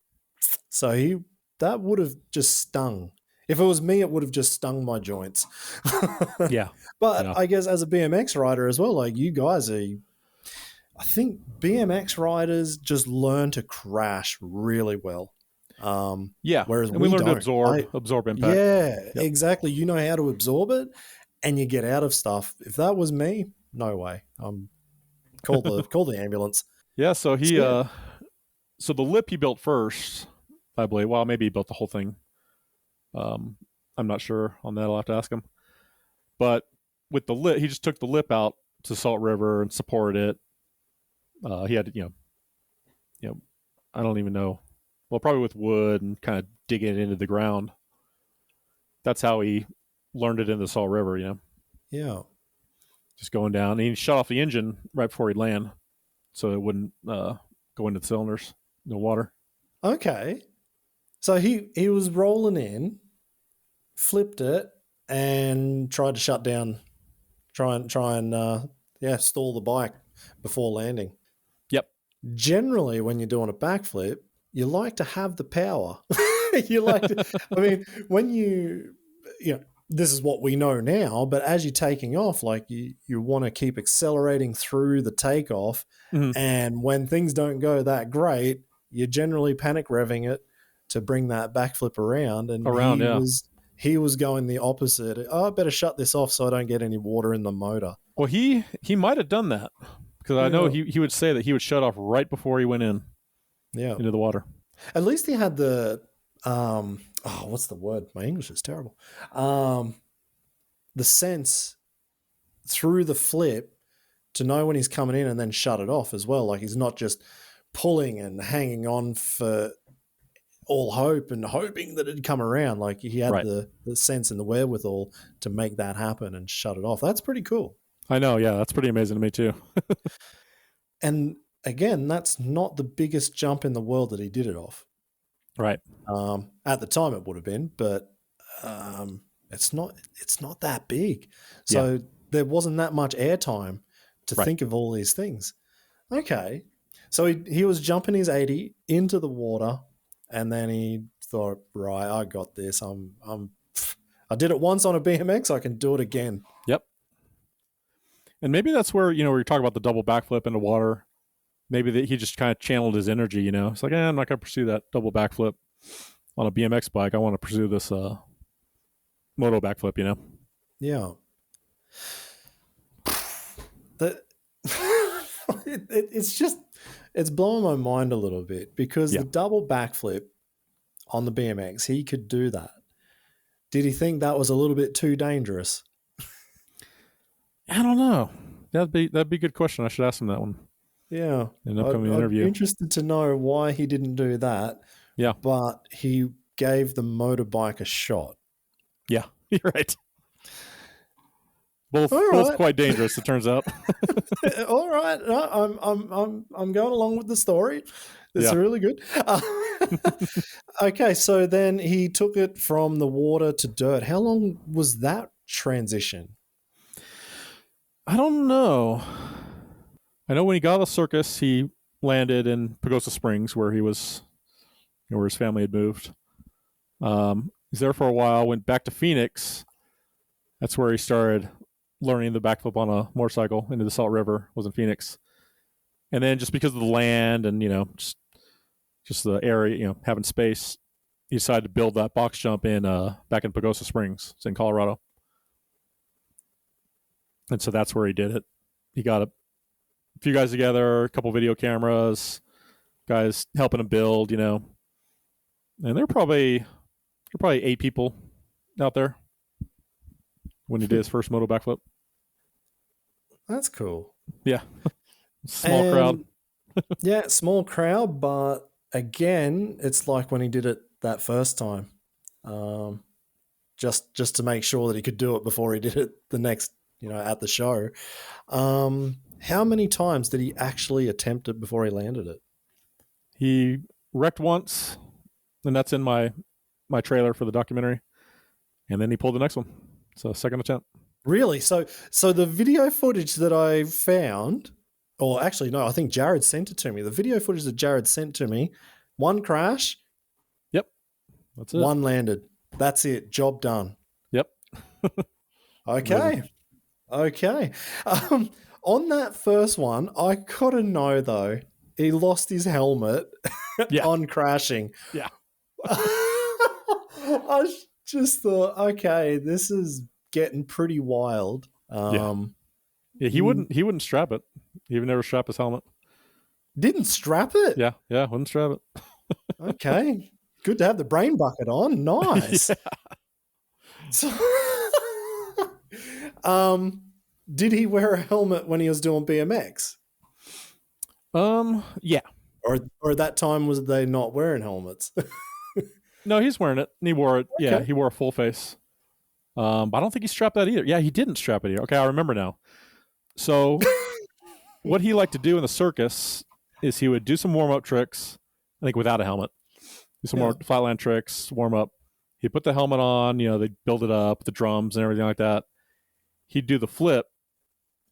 So that would have just stung. If it was me, it would have just stung my joints. Yeah. But I guess as a BMX rider as well, like you guys I think BMX riders just learn to crash really well. Whereas we learn to absorb impact. Yeah, exactly. You know how to absorb it, and you get out of stuff. If that was me, no way. Call the ambulance. Yeah. So he so the lip he built first, I believe. Well, maybe he built the whole thing. I'm not sure on that. I'll have to ask him. But with the lip, he just took the lip out to Salt River and supported it. He had I don't even know. Well, probably with wood and kind of digging it into the ground. That's how he learned it in the Salt River, Yeah. Just going down. And he shut off the engine right before he'd land so it wouldn't go into the cylinders, no water. Okay. So he was rolling in, flipped it, and tried to shut down, try and stall the bike before landing. Yep. Generally, when you're doing a backflip, you like to have the power. You like to, I mean, when this is what we know now, but as you're taking off, like you want to keep accelerating through the takeoff. Mhm. And when things don't go that great, you're generally panic revving it to bring that backflip around. And he was going the opposite. Oh, I better shut this off so I don't get any water in the motor. Well, he might have done that because I know he would say that he would shut off right before he went into the water. At least he had the what's the word? My English is terrible. The sense through the flip to know when he's coming in and then shut it off as well. Like he's not just pulling and hanging on for all hope and hoping that it'd come around. Like he had the sense and the wherewithal to make that happen and shut it off. That's pretty cool. I know. Yeah, that's pretty amazing to me too. And again, that's not the biggest jump in the world that he did it off. Right. At the time it would have been, but it's not that big. So there wasn't that much airtime to think of all these things. Okay. So he was jumping his 80 into the water, and then he thought, right, I got this. I did it once on a BMX, I can do it again. Yep. And maybe that's where, where you talk about the double backflip into water. Maybe that he just kind of channeled his energy, It's like, I'm not going to pursue that double backflip on a BMX bike. I want to pursue this moto backflip, Yeah. It's blowing my mind a little bit because the double backflip on the BMX, he could do that. Did he think that was a little bit too dangerous? I don't know. That'd be a good question. I should ask him that one. Yeah. In an upcoming interview. I'm interested to know why he didn't do that. Yeah. But he gave the motorbike a shot. Yeah, you're right. Both quite dangerous, it turns out. All right. No, I'm going along with the story. It's really good. Okay, so then he took it from the water to dirt. How long was that transition? I don't know. I know when he got out of the circus, he landed in Pagosa Springs, where he was, where his family had moved. He's there for a while, went back to Phoenix. That's where he started learning the backflip on a motorcycle into the Salt River, was in Phoenix. And then just because of the land and, just the area, having space, he decided to build that box jump back in Pagosa Springs. It's in Colorado. And so that's where he did it. He got a few guys together, a couple video cameras, guys helping him build, and there were probably 8 people out there when he did his first moto backflip. That's cool. Yeah. Small crowd. Yeah, small crowd, but again, it's like when he did it that first time. Just to make sure that he could do it before he did it the next, at the show. How many times did he actually attempt it before he landed it? He wrecked once, and that's in my trailer for the documentary. And then he pulled the next one. So second attempt. Really? So the video footage that I found, or actually no, I think Jared sent it to me. The video footage that Jared sent to me, one crash. Yep. That's it. One landed. That's it. Job done. Yep. Okay. Okay. On that first one, I gotta know though, he lost his helmet on crashing. Yeah. I just thought, okay, this is getting pretty wild. Yeah, he wouldn't strap it. He would never strap his helmet. Didn't strap it? Yeah, wouldn't strap it. Okay. Good to have the brain bucket on. Nice. So, did he wear a helmet when he was doing BMX? Yeah. Or at that time was they not wearing helmets? No, he's wearing it. And he wore it. Okay. Yeah, he wore a full face. But I don't think he strapped that either. Yeah, he didn't strap it either. Okay, I remember now. So what he liked to do in the circus is he would do some warm-up tricks, I think without a helmet. Do some more flatland tricks, warm up. He'd put the helmet on, they'd build it up, the drums and everything like that. He'd do the flip,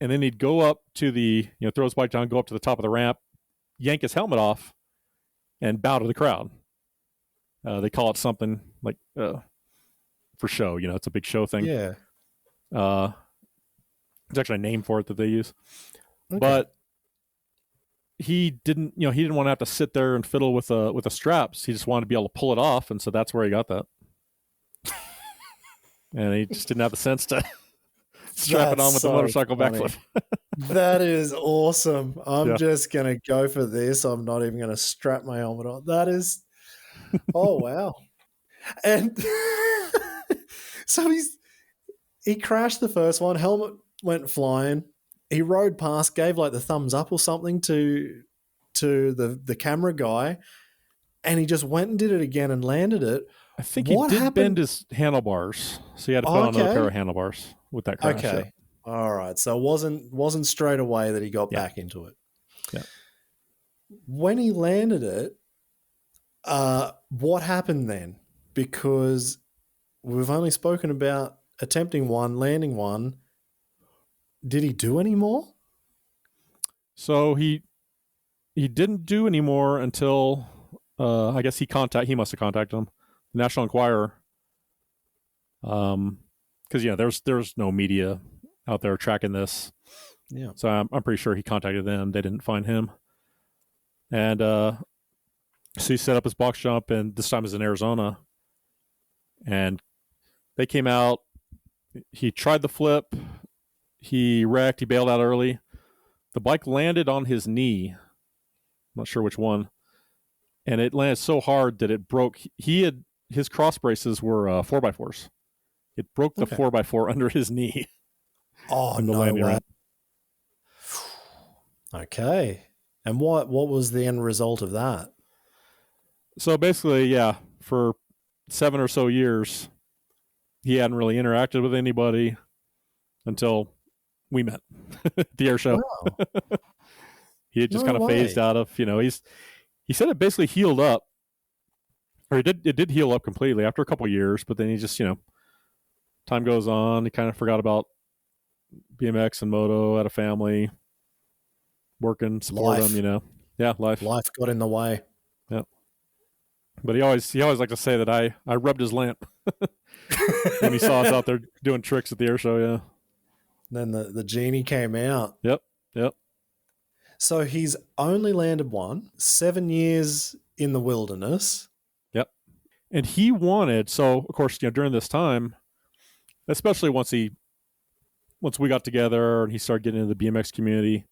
and then he'd go up to the, throw his bike down, go up to the top of the ramp, yank his helmet off, and bow to the crowd. They call it something like for show. You know, it's a big show thing. Yeah. There's actually a name for it that they use. Okay. But he didn't want to have to sit there and fiddle with the straps. He just wanted to be able to pull it off, and so that's where he got that. And he just didn't have the sense to strap it on with the motorcycle backflip. That is awesome. I'm just going to go for this. I'm not even going to strap my helmet on. That is, oh, wow. And so he crashed the first one. Helmet went flying. He rode past, gave like the thumbs up or something to the camera guy, and he just went and did it again and landed it. I think he did bend his handlebars, so he had to put on another pair of handlebars with that crash. Okay, all right. So it wasn't straight away that he got back into it. Yeah. When he landed it, what happened then? Because we've only spoken about attempting one, landing one. Did he do any more? So he didn't do any more until I guess he must have contacted him, the National Enquirer, because there's no media out there tracking this. Yeah. So I'm pretty sure he contacted them. They didn't find him, and so he set up his box jump, and this time it was in Arizona, and they came out. He tried the flip. He wrecked. He bailed out early. The bike landed on his knee. I'm not sure which one. And it landed so hard that it broke. His cross braces were 4x4s. It broke the 4x4 under his knee. Oh, no way. Okay. And what was the end result of that? So basically, for 7 or so years, he hadn't really interacted with anybody until we met at the air show. Wow. He had just kind of phased out of, he said it basically healed up, or it did heal up completely after a couple of years, but then he just, time goes on, he kind of forgot about BMX and moto, had a family, working, support him, life. Life got in the way. Yeah. But he always liked to say that I rubbed his lamp when he saw us out there doing tricks at the air show, yeah. Then the genie came out. Yep. So he's only landed one, 7 years in the wilderness. Yep. And he wanted, so of course, during this time, especially once we got together and he started getting into the BMX community,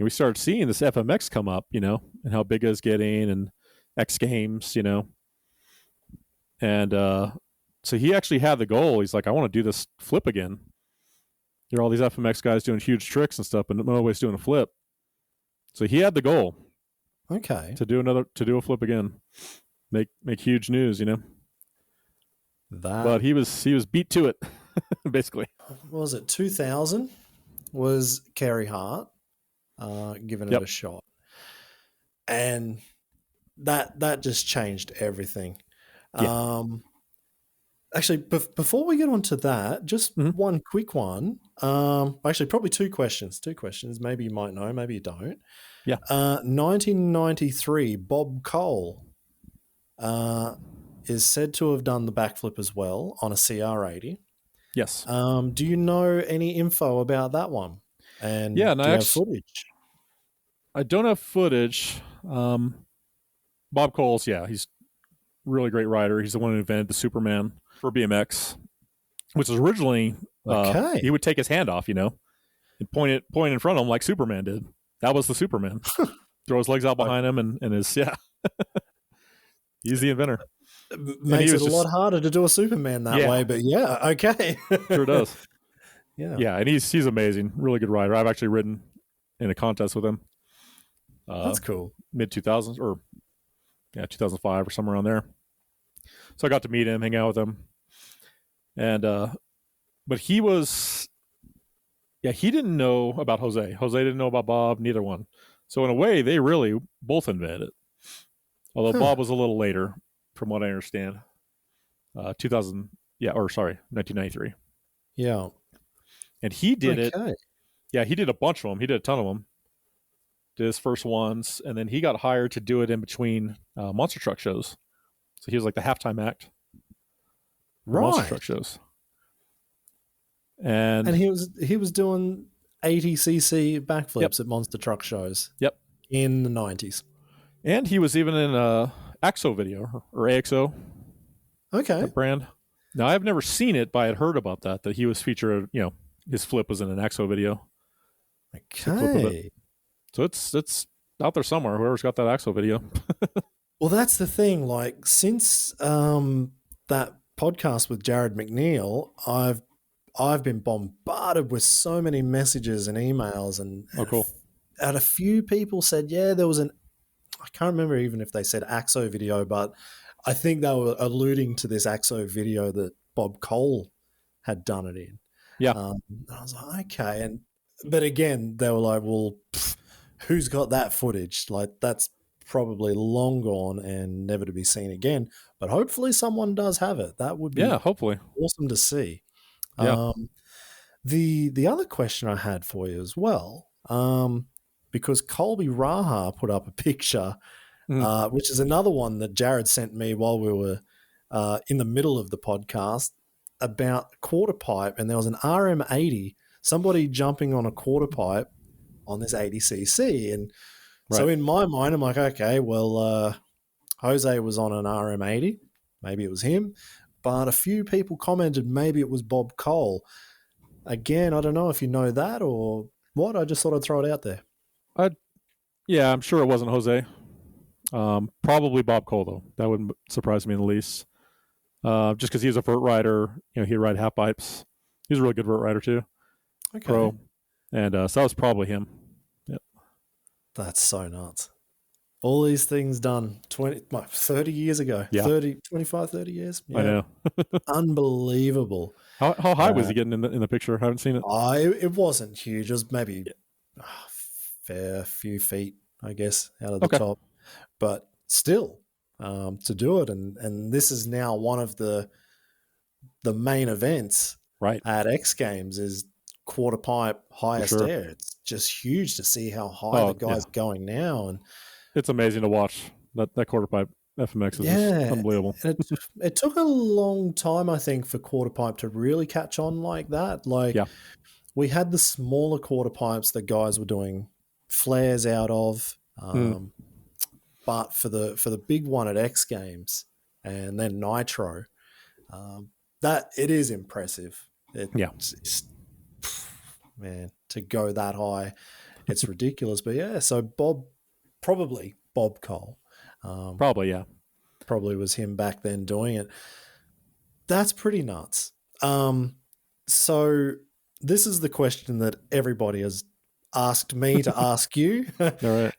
we started seeing this FMX come up, and how big it was getting, and X Games, And so he actually had the goal. He's like, I want to do this flip again. There are all these FMX guys doing huge tricks and stuff, but nobody's doing a flip. So he had the goal. Okay. To do a flip again. Make huge news, But he was beat to it, basically. What was it 2000? Was Carey Hart giving it a shot. And that just changed everything. Yeah. Actually, before we get on to that, just one quick one. Actually, probably two questions. Maybe you might know, maybe you don't. Yeah. 1993, Bob Cole is said to have done the backflip as well on a CR80. Yes. Do you know any info about that one? And do you have footage? I don't have footage. Bob Cole's, he's a really great rider. He's the one who invented the Superman for BMX, which was originally he would take his hand off, and point in front of him like Superman did. That was the Superman. Throw his legs out behind him and his he's the inventor. Makes it a lot harder to do a Superman that way, but okay. Sure does. Yeah, and he's amazing, really good rider. I've actually ridden in a contest with him. That's cool. Mid 2000s or 2005 or somewhere around there. So I got to meet him, hang out with him. And, but he was, he didn't know about Jose. Jose didn't know about Bob, neither one. So in a way, they really both invented it. Although Bob was a little later, from what I understand. 1993. Yeah. And he did it. Yeah, he did a bunch of them. He did a ton of them. Did his first ones, and then he got hired to do it in between monster truck shows. So he was like the halftime act. monster Right. truck shows. And he was doing 80cc backflips Yep. at monster truck shows. Yep. In the 90s. And he was even in a AXO video or AXO, Okay. that brand. Now I've never seen it, but I had heard about that he was featured. His flip was in an AXO video. Okay. So it's out there somewhere. Whoever's got that AXO video. Well, that's the thing. Like, since that podcast with Jared McNeil, I've been bombarded with so many messages and emails, and Cool. And a few people said, yeah, there was I can't remember even if they said AXO video, but I think they were alluding to this AXO video that Bob Cole had done it in. Yeah. And I was like, okay. But again, they were like, well, who's got that footage? Like, that's probably long gone and never to be seen again. But hopefully someone does have it. That would be hopefully awesome to see. Yeah. The other question I had for you as well, because Colby Raha put up a picture, which is another one that Jared sent me while we were in the middle of the podcast, about quarter pipe, and there was an RM80, somebody jumping on a quarter pipe on this 80cc. And so in my mind, I'm like, okay, well, Jose was on an RM80. Maybe it was him. But a few people commented maybe it was Bob Cole. Again, I don't know if you know that or what. I just thought I'd throw it out there. Yeah, I'm sure it wasn't Jose. Probably Bob Cole, though. That wouldn't surprise me in the least. Just because he's a vert rider, he'd ride half pipes. He's a really good vert rider too. Okay. Pro. And so that was probably him. Yep. That's so nuts. All these things done 30 years ago. Yeah. 25, 30 years. Yeah. I know. Unbelievable. How high was he getting in the picture? I haven't seen it. It wasn't huge. It was maybe a fair few feet, I guess, out of the top. But still, to do it, and this is now one of the main events at X Games is quarter pipe highest air. It's just huge to see how high the guy's going now, and it's amazing to watch that quarter pipe FMX is just unbelievable. It took a long time, I think, for quarter pipe to really catch on like that. We had the smaller quarter pipes that guys were doing flares out of. But for the big one at X Games and then Nitro, that it is impressive. Man, to go that high, it's ridiculous. But yeah, so probably Bob Cole. Probably was him back then doing it. That's pretty nuts. So this is the question that everybody has asked me to ask you,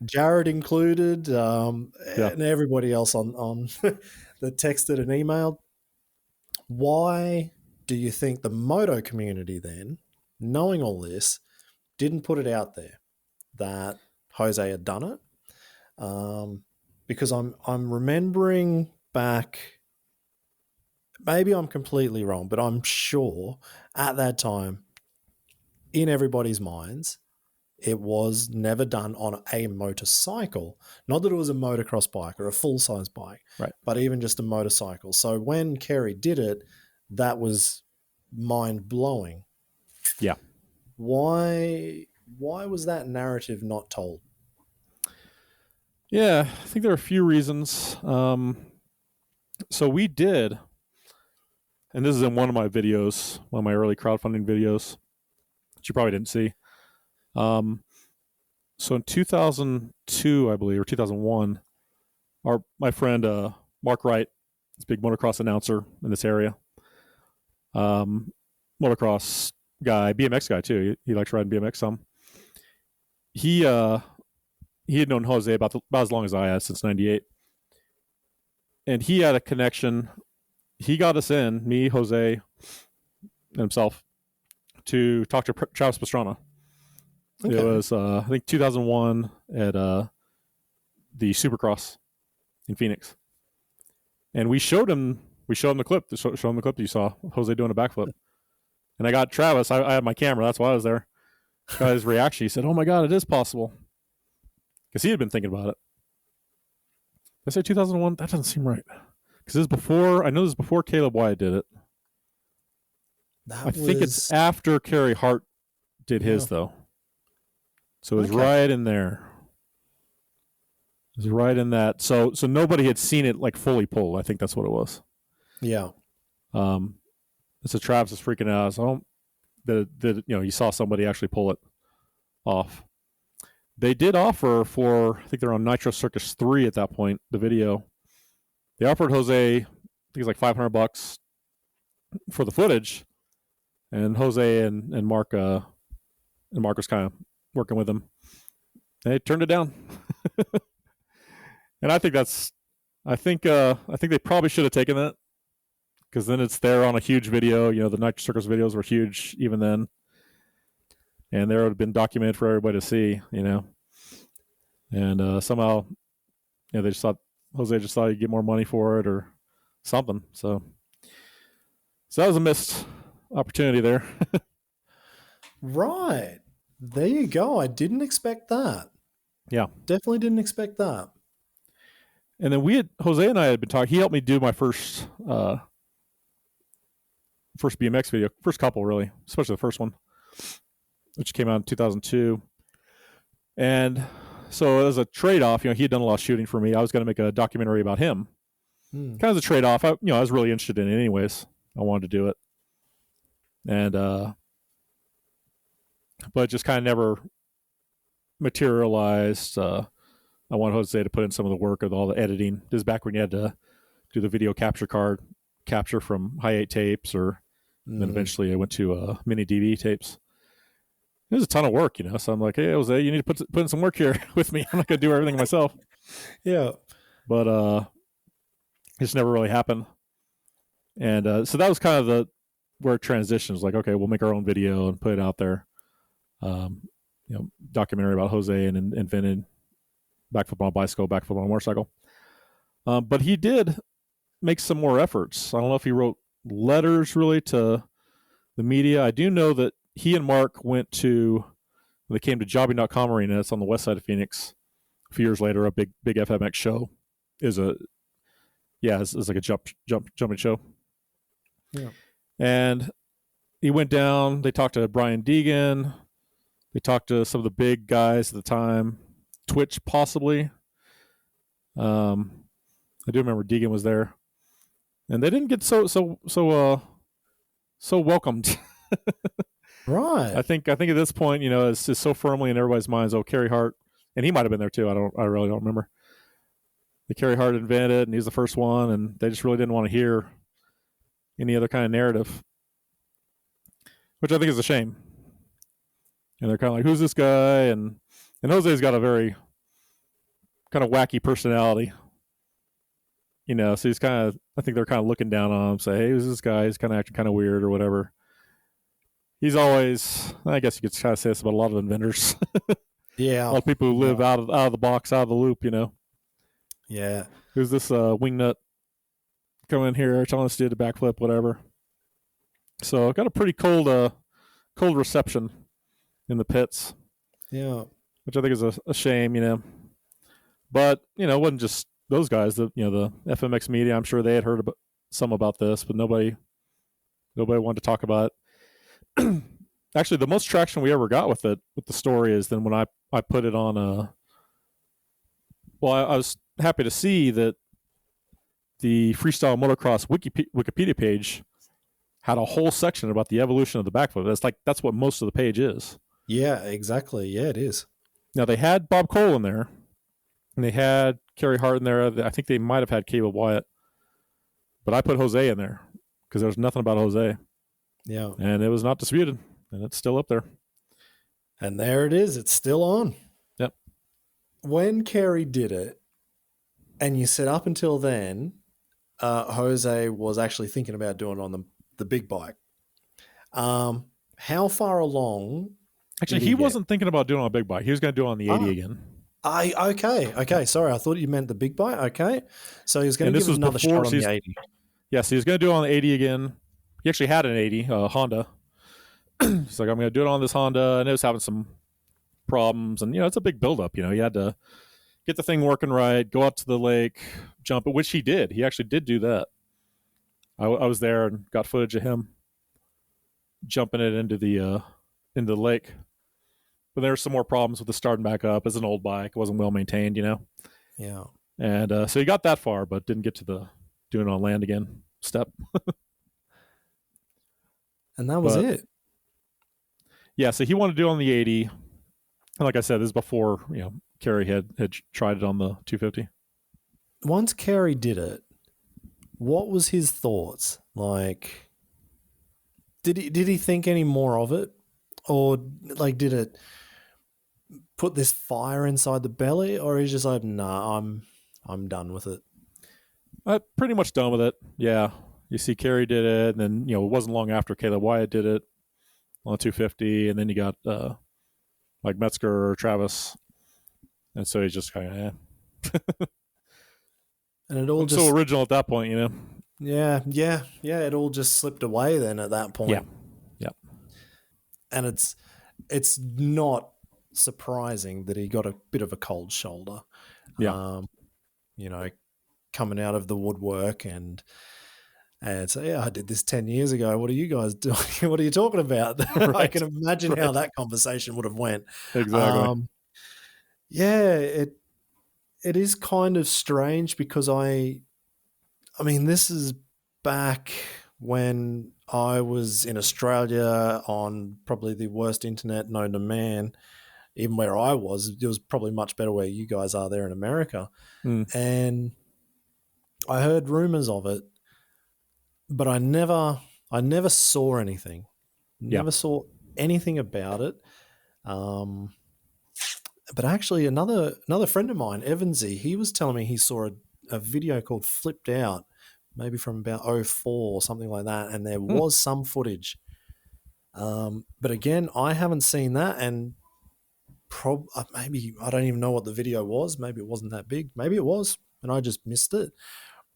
Jared included, and everybody else on that texted and emailed. Why do you think the moto community then, knowing all this, didn't put it out there that Jose had done it? Because I'm remembering back, maybe I'm completely wrong, but I'm sure at that time, in everybody's minds, it was never done on a motorcycle. Not that it was a motocross bike or a full-size bike, but even just a motorcycle. So when Carey did it, that was mind-blowing. Yeah. Why was that narrative not told? Yeah, I think there are a few reasons. So we did, and this is in one of my videos, one of my early crowdfunding videos, which you probably didn't see. So in 2002, I believe, or 2001, my friend Mark Wright, this big motocross announcer in this area, motocross guy, BMX guy too. He likes riding BMX some. He had known Jose about as long as I had, since '98, and he had a connection. He got us in, me, Jose, and himself, to talk to Travis Pastrana. Okay. It was I think 2001 at the Supercross in Phoenix, and we showed him the clip. Show him the clip that you saw Jose doing a backflip, and I got Travis. I had my camera. That's why I was there. Got his reaction. He said, "Oh my God, it is possible," because he had been thinking about it. I said 2001. That doesn't seem right, because this is before. I know this is before Caleb Wyatt did it. I think it's after Carey Hart did his, though. So it was right in there. It was right in that. So nobody had seen it like fully pulled. I think that's what it was. Yeah. So Travis is freaking out. So you saw somebody actually pull it off. They did offer for, I think they're on Nitro Circus 3 at that point, the video. They offered Jose, I think it's like $500 for the footage. And Jose and Mark was kind of working with him. They turned it down. And I think they probably should have taken that, because then it's there on a huge video. The Nitro Circus videos were huge even then, and there would have been documented for everybody to see. And somehow, they just thought Jose just thought he'd get more money for it or something. So that was a missed opportunity there. Right. There you go. I didn't expect that. Yeah. Definitely didn't expect that. And then Jose and I had been talking. He helped me do my first BMX video, first couple really, especially the first one, which came out in 2002. And so as a trade-off, he had done a lot of shooting for me. I was going to make a documentary about him. Kind of as a trade-off. I was really interested in it anyways. I wanted to do it. And but it just kind of never materialized. I wanted Jose to put in some of the work of all the editing. This is back when you had to do the video capture from high 8 tapes, or then eventually I went to mini DV tapes. It was a ton of work, So I'm like, hey, Jose, you need to put in some work here with me. I'm not going to do everything myself. Yeah. But it just never really happened. And so that was kind of where it transitions. Like, okay, we'll make our own video and put it out there. Documentary about Jose and invented backflip on a bicycle, backflip on a motorcycle. But he did make some more efforts. I don't know if he wrote letters really to the media. I do know that he and Mark went to, when they came to Jobbing.com Arena. It's on the west side of Phoenix. A few years later, a big FMX show it's like a jumping show. Yeah. And he went down. They talked to Brian Deegan. They talked to some of the big guys at the time. Twitch, possibly. I do remember Deegan was there, and they didn't get so welcomed. Right. I think at this point, it's just so firmly in everybody's minds. Oh, Carey Hart, and he might have been there too. I really don't remember. The Carey Hart invented it, and he's the first one, and they just really didn't want to hear any other kind of narrative, which I think is a shame. And they're kind of like, who's this guy? And Jose's got a very kind of wacky personality, so he's I think they're kind of looking down on him, say, hey, who's this guy? He's kind of acting kind of weird or whatever. He's always, I guess you could kind of say this about a lot of inventors. Yeah. A lot of people who live out of the box, out of the loop, Yeah. Who's this wingnut coming in here telling us to do the backflip, whatever. So got a pretty cold reception in the pits. Yeah. Which I think is a shame, But, it wasn't just those guys. The FMX media, I'm sure they had heard some about this, but nobody wanted to talk about it. Actually, the most traction we ever got with the story is then when I put it on I was happy to see that the Freestyle Motocross Wikipedia page had a whole section about the evolution of the backflip. That's what most of the page is. Yeah, exactly. Yeah, it is. Now, they had Bob Cole in there, and they had Carey Hart in there. I think they might have had Caleb Wyatt, but I put Jose in there because there was nothing about Jose. Yeah. And it was not disputed, and it's still up there. And there it is. It's still on. Yep. When Carey did it, and you said up until then, Jose was actually thinking about doing it on the big bike. How far along? Actually, he wasn't thinking about doing it on a big bike. He was going to do it on the 80 again. Okay. Sorry, I thought you meant the big bike. Okay, so he was going to give it another shot on the 80. Yes, he was going to do it on the 80 again. He actually had an 80 Honda. He's like, I'm going to do it on this Honda, and it was having some problems. And it's a big buildup. You had to get the thing working right, go out to the lake, jump it, which he did. He actually did do that. I was there and got footage of him. jumping it into the lake. But there were some more problems with the starting back up. As an old bike, it wasn't well maintained, Yeah. And so he got that far, but didn't get to the doing it on land again step. And that was But- it. Yeah, so he wanted to do it on the 80. And like I said, this is before Carey had tried it on the 250. Once Carey did it, what was his thoughts? Like, did he think any more of it, or like did it put this fire inside the belly, or he's just like, nah, I'm done with it. Pretty much done with it. Yeah, you see, Carey did it, and then it wasn't long after Caleb Wyatt did it on the 250, and then you got like Metzger or Travis, and so he's just kind of And it all just so original at that point, yeah. It all just slipped away then at that point. Yeah. And it's not surprising that he got a bit of a cold shoulder. Yeah. Coming out of the woodwork and say, yeah, I did this 10 years ago. What are you guys doing? What are you talking about? I can imagine how that conversation would have went. Exactly. It is kind of strange because I mean, this is back when I was in Australia on probably the worst internet known to man. Even where I was, it was probably much better where you guys are there in America. And I heard rumors of it, but I never saw anything. Never saw anything about it. But actually, another friend of mine, Evansy, he was telling me he saw a video called Flipped Out, maybe from about 04 or something like that, and there was some footage. But again, I haven't seen that, and maybe I don't even know what the video was. Maybe it wasn't that big. Maybe it was, and I just missed it.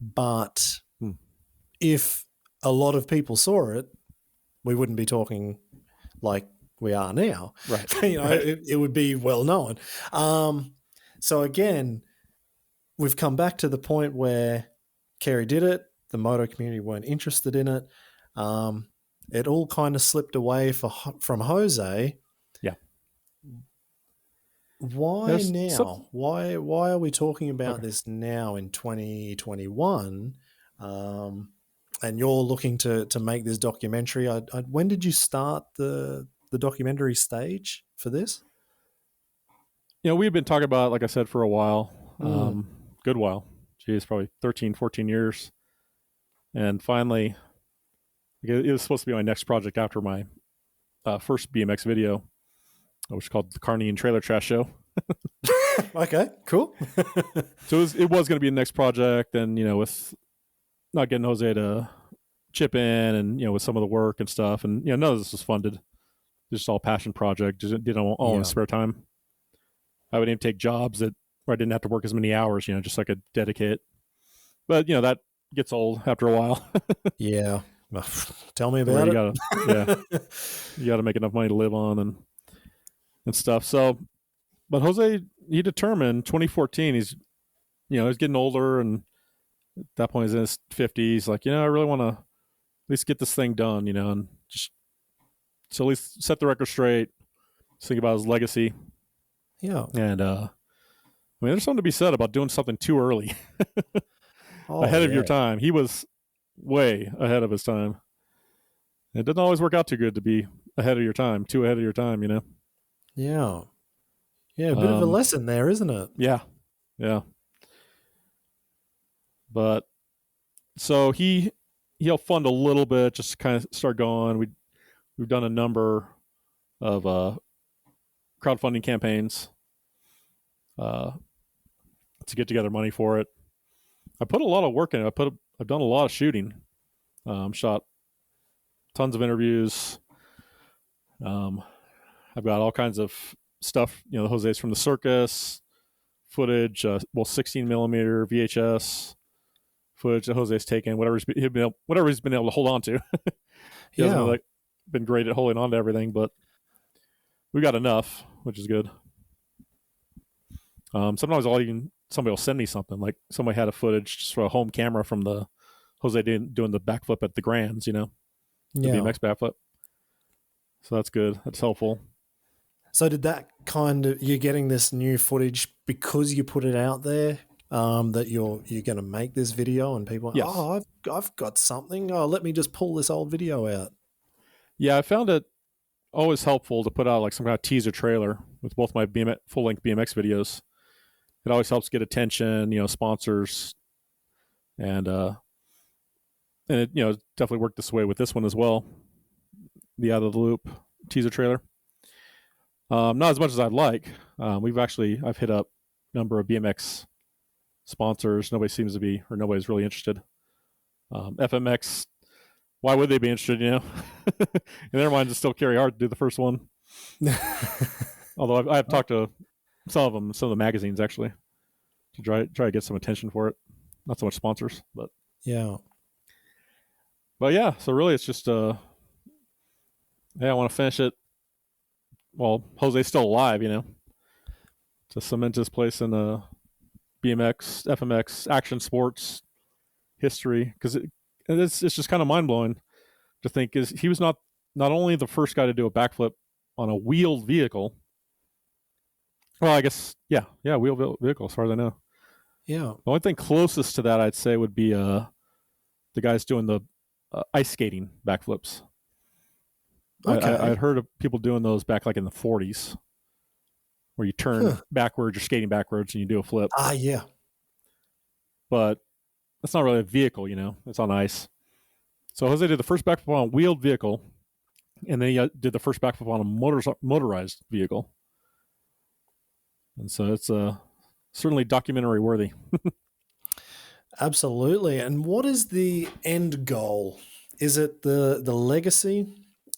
But if a lot of people saw it, we wouldn't be talking like we are now. Right. It would be well known. So again, we've come back to the point where Carey did it. The moto community weren't interested in it. It all kind of slipped away from Jose. Yeah. Why now? Why are we talking about this now in 2021? And you're looking to make this documentary. When did you start the documentary stage for this? We had been talking about it, like I said, for a while. Good while. Geez, probably 13, 14 years. And finally, it was supposed to be my next project after my first BMX video, which is called the Carney and Trailer Trash Show. Okay, cool. So it was going to be the next project, and with not getting Jose to chip in, and with some of the work and stuff, and none of this was funded. Just all passion project. Just did all in spare time. I would even take jobs where I didn't have to work as many hours, just so I could dedicate. But that gets old after a while. Yeah. Tell me about it. You gotta make enough money to live on and stuff. So, but Jose, he determined 2014. He's getting older, and at that point he's in his 50s. Like, I really want to at least get this thing done, and just so at least set the record straight. Think about his legacy. Yeah. And there's something to be said about doing something too early, ahead of your time. He was way ahead of his time. It doesn't always work out too good to be ahead of your time, too ahead of your time, Yeah. Yeah, a bit of a lesson there, isn't it? Yeah. But so he'll fund a little bit just to kind of start going. We've done a number of crowdfunding campaigns to get together money for it. I put a lot of work in it. I've done a lot of shooting. Shot tons of interviews. I've got all kinds of stuff, Jose's from the circus, footage, 16 millimeter VHS footage that Jose's taken, whatever he's been able to hold on to. He hasn't been great at holding on to everything, but we got enough, which is good. Sometimes somebody will send me something, like somebody had a footage just for a home camera from the Jose doing the backflip at the Grands, the BMX backflip. So that's good. That's helpful. So did that you're getting this new footage because you put it out there, that you're going to make this video and people, Yes. oh, I've got something. Oh, let me just pull this old video out. Yeah, I found it always helpful to put out like some kind of teaser trailer with both my full-length BMX videos. It always helps get attention, sponsors, and it definitely worked this way with this one as well. The Out of the Loop teaser trailer. Not as much as I'd like. I've hit up a number of BMX sponsors. Nobody's really interested. FMX, why would they be interested? In their minds, it's still Carey Hart to do the first one. Although I've talked to some of the magazines actually, to try to get some attention for it. Not so much sponsors, but yeah. So really, it's just I want to finish it. Well, Jose's still alive, to cement his place in BMX, FMX, action sports history, because it's just kind of mind blowing to think is he was not only the first guy to do a backflip on a wheeled vehicle. Well, I guess wheeled vehicle as far as I know. Yeah. The only thing closest to that I'd say would be the guys doing the ice skating backflips. Okay. I'd heard of people doing those back like in the 40s, where you turn backwards, you're skating backwards, and you do a flip. Yeah. But that's not really a vehicle, it's on ice. So Jose did the first backflip on a wheeled vehicle, and then he did the first backflip on a motorized vehicle. And so it's certainly documentary worthy. Absolutely. And what is the end goal? Is it the legacy?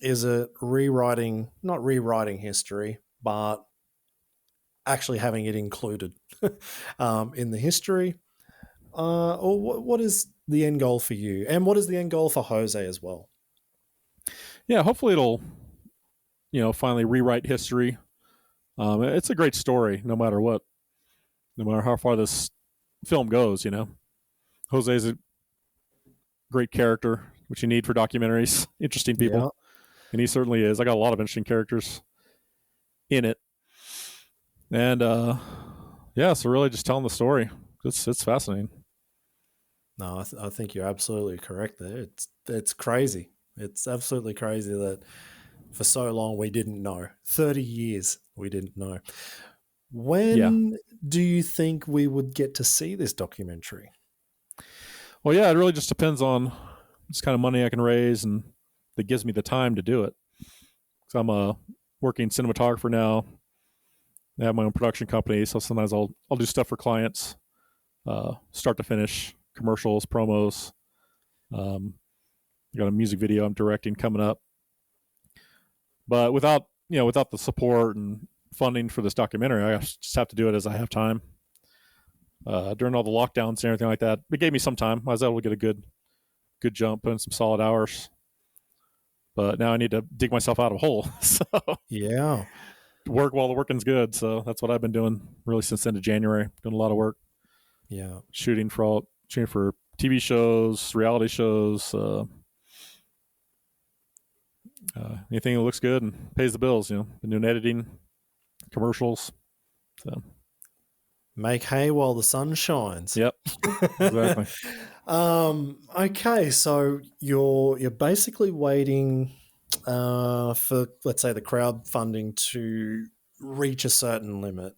Is it not rewriting history, but actually having it included in the history? Or what is the end goal for you? And what is the end goal for Jose as well? Yeah, hopefully it'll, finally rewrite history. It's a great story, no matter what, no matter how far this film goes. Jose's a great character, which you need for documentaries. Interesting people. Yeah. And he certainly is. I got a lot of interesting characters in it. And so really just telling the story. It's fascinating. No, I think you're absolutely correct there. It's crazy. It's absolutely crazy that for so long we didn't know. 30 years we didn't know. When do you think we would get to see this documentary? Well, yeah, it really just depends on this kind of money I can raise and that gives me the time to do it. So I'm a working cinematographer now. I have my own production company, so sometimes I'll do stuff for clients, start to finish, commercials, promos. Got a music video I'm directing coming up. But without the support and funding for this documentary, I just have to do it as I have time. During all the lockdowns and everything like that, it gave me some time. I was able to get a good jump, put in some solid hours. But now I need to dig myself out of a hole. So yeah, work while the working's good. So that's what I've been doing really since the end of January. Doing a lot of work. Yeah, shooting for TV shows, reality shows, anything that looks good and pays the bills. Been doing editing, commercials. So make hay while the sun shines. Yep, exactly. Okay, so you're basically waiting for, let's say, the crowdfunding to reach a certain limit.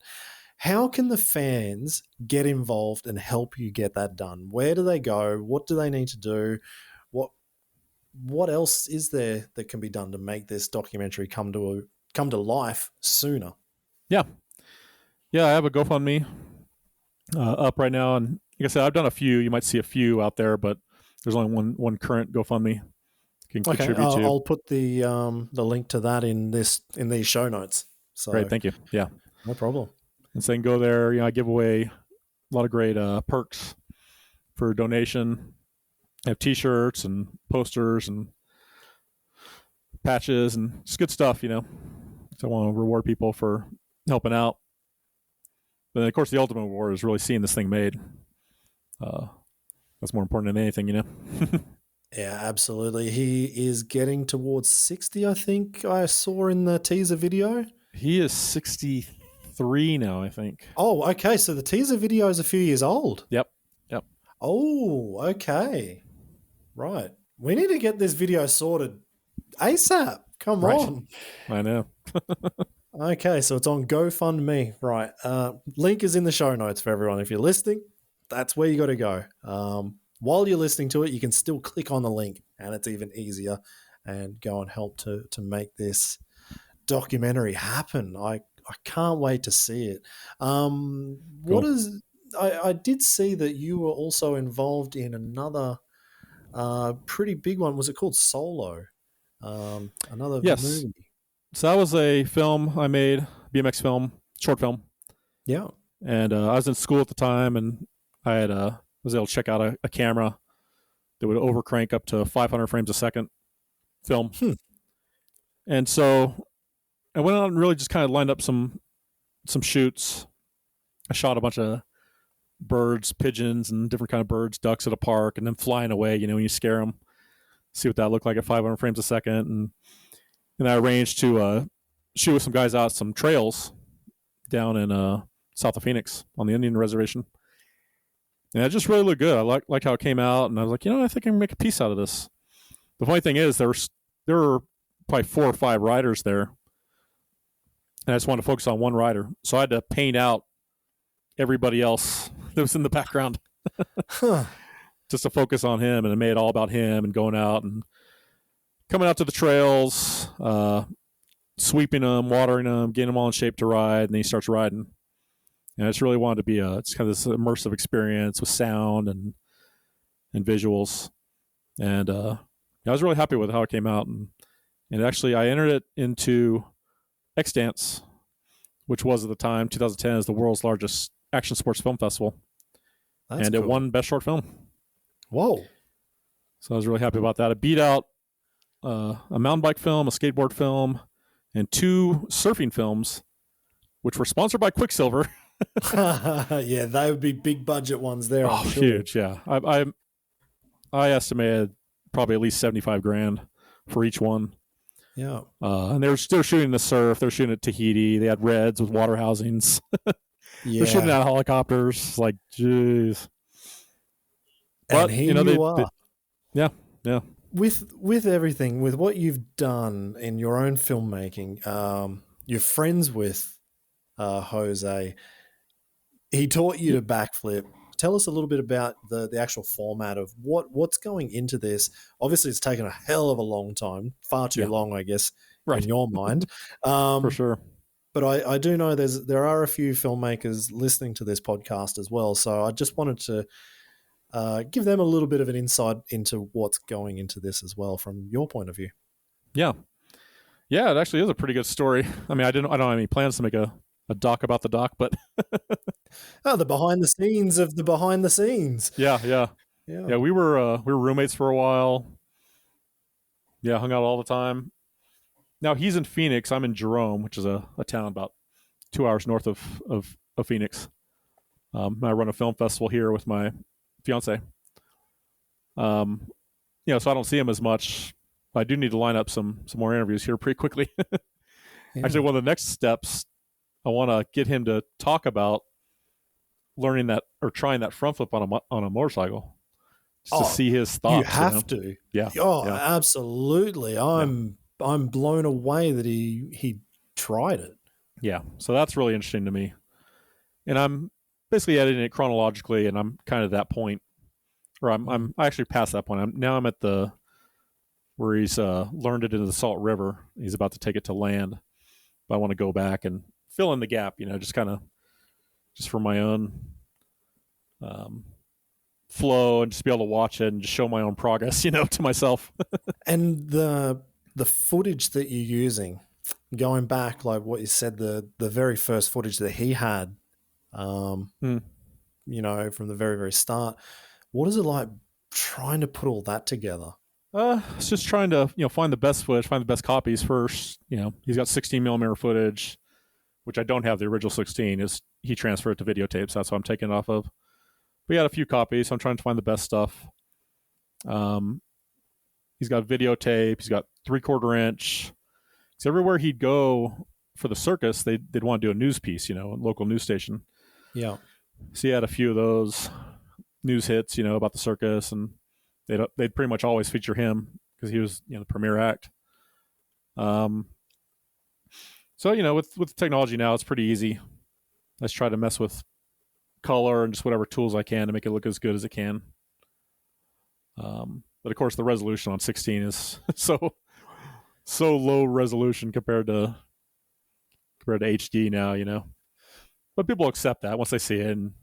How can the fans get involved and help you get that done? Where do they go? What do they need to do? What else is there that can be done to make this documentary come to life sooner? Yeah, I have a GoFundMe up right now, and like I said, I've done a few. You might see a few out there, but there's only one current GoFundMe you can contribute to. I'll put the link to that in these show notes. So great, thank you. Yeah, no problem. And so you can go there. I give away a lot of great perks for donation. I have T-shirts and posters and patches and it's good stuff. So I want to reward people for helping out. But then, of course, the ultimate reward is really seeing this thing made. That's more important than anything. Yeah, absolutely. He is getting towards 60, I think I saw in the teaser video. He is 63 now, I think. Oh, okay. So the teaser video is a few years old. Yep. Oh, okay. Right. We need to get this video sorted ASAP. Come Right. on. I know. Okay, so it's on GoFundMe. Right. Link is in the show notes for everyone. If you're listening, that's where you got to go. While you're listening to it, you can still click on the link, and it's even easier, and go and help to make this documentary happen. I can't wait to see it. What is? I did see that you were also involved in another pretty big one. Was it called Solo? Another Yes. movie. So that was a film I made, BMX film, short film. Yeah. And I was in school at the time, and I had was able to check out a camera that would overcrank up to 500 frames a second film. And so I went out and really just kind of lined up some shoots. I shot a bunch of birds, pigeons, and different kind of birds, ducks at a park, and then flying away. When you scare them, see what that looked like at 500 frames a second. And I arranged to shoot with some guys out some trails down in south of Phoenix on the Indian reservation. And it just really looked good. I like how it came out, and I was like, I think I can make a piece out of this. The funny thing is, there were probably 4 or 5 riders there, and I just wanted to focus on one rider, so I had to paint out everybody else that was in the background just to focus on him, and it made it all about him and going out and coming out to the trails, sweeping them, watering them, getting them all in shape to ride, and then he starts riding. And I just really wanted to be it's kind of this immersive experience with sound and visuals. And I was really happy with how it came out. And actually, I entered it into X Dance, which was at the time, 2010, is the world's largest action sports film festival. That's and cool. It won Best Short Film. Whoa. So I was really happy about that. It beat out a mountain bike film, a skateboard film, and 2 surfing films, which were sponsored by Quicksilver. Yeah, they would be big budget ones there. I'm sure. Huge! Yeah, I estimated probably at least $75,000 for each one. Yeah, and they're shooting the surf. They're shooting at Tahiti. They had reds with water housings. yeah. They're shooting out helicopters. Like, jeez. But here you are. Yeah. With everything, with what you've done in your own filmmaking, you're friends with Jose. He taught you to backflip. Tell us a little bit about the actual format of what's going into this. Obviously, it's taken a hell of a long time, far too long, I guess, in your mind. For sure. But I do know there are a few filmmakers listening to this podcast as well. So I just wanted to give them a little bit of an insight into what's going into this as well from your point of view. Yeah, it actually is a pretty good story. I mean, I don't have any plans to make a doc about the doc, but the behind the scenes of the behind the scenes. Yeah. We were roommates for a while. Yeah, hung out all the time. Now he's in Phoenix. I'm in Jerome, which is a town about 2 hours north of Phoenix. I run a film festival here with my fiance. So I don't see him as much. I do need to line up some more interviews here pretty quickly. Actually, one of the next steps, I want to get him to talk about learning that or trying that front flip on a motorcycle, just to see his thoughts. You have to. Yeah. Absolutely. I'm blown away that he tried it. Yeah. So that's really interesting to me. And I'm basically editing it chronologically, and I'm kind of at that point, or I'm actually past that point. I'm at the where he's learned it into the Salt River. He's about to take it to land, but I want to go back and fill in the gap. Just for my own flow, and just be able to watch it and just show my own progress, to myself. And the footage that you're using, going back, like what you said, the very first footage that he had, from the very, very start, what is it like trying to put all that together? It's just trying to, find the best footage, find the best copies first. He's got 16 millimeter footage, which I don't have. The original 16 is he transferred it to videotapes. That's what I'm taking it off of. We had a few copies, so I'm trying to find the best stuff. He's got videotape. He's got 3/4 inch. So everywhere he'd go for the circus, they'd want to do a news piece, a local news station. Yeah. So he had a few of those news hits, about the circus, and they'd pretty much always feature him because he was, the premier act. So with technology now, it's pretty easy. I just try to mess with color and just whatever tools I can to make it look as good as it can. But of course, the resolution on 16 is so low resolution compared to HD now. But people accept that once they see it. And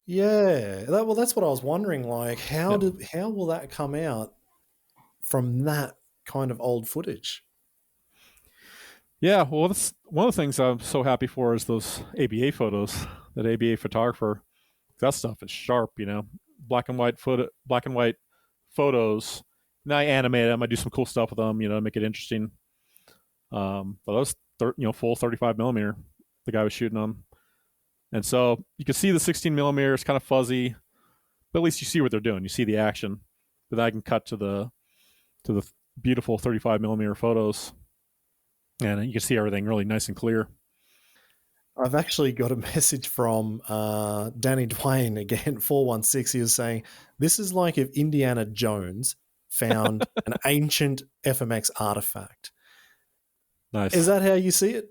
Yeah. That's what I was wondering. Like, how will that come out from that kind of old footage? yeah, well, that's one of the things I'm so happy for is those ABA photos. That ABA photographer, that stuff is sharp. Black and white photos. And I animate them. I do some cool stuff with them. To make it interesting. But those, full 35 millimeter, the guy was shooting on, and so you can see the 16 millimeter. It's kind of fuzzy, but at least you see what they're doing. You see the action. But then I can cut to the beautiful 35 millimeter photos, and you can see everything really nice and clear. I've actually got a message from Danny Dwayne again, 416. He was saying, this is like if Indiana Jones found an ancient FMX artifact. Nice. Is that how you see it?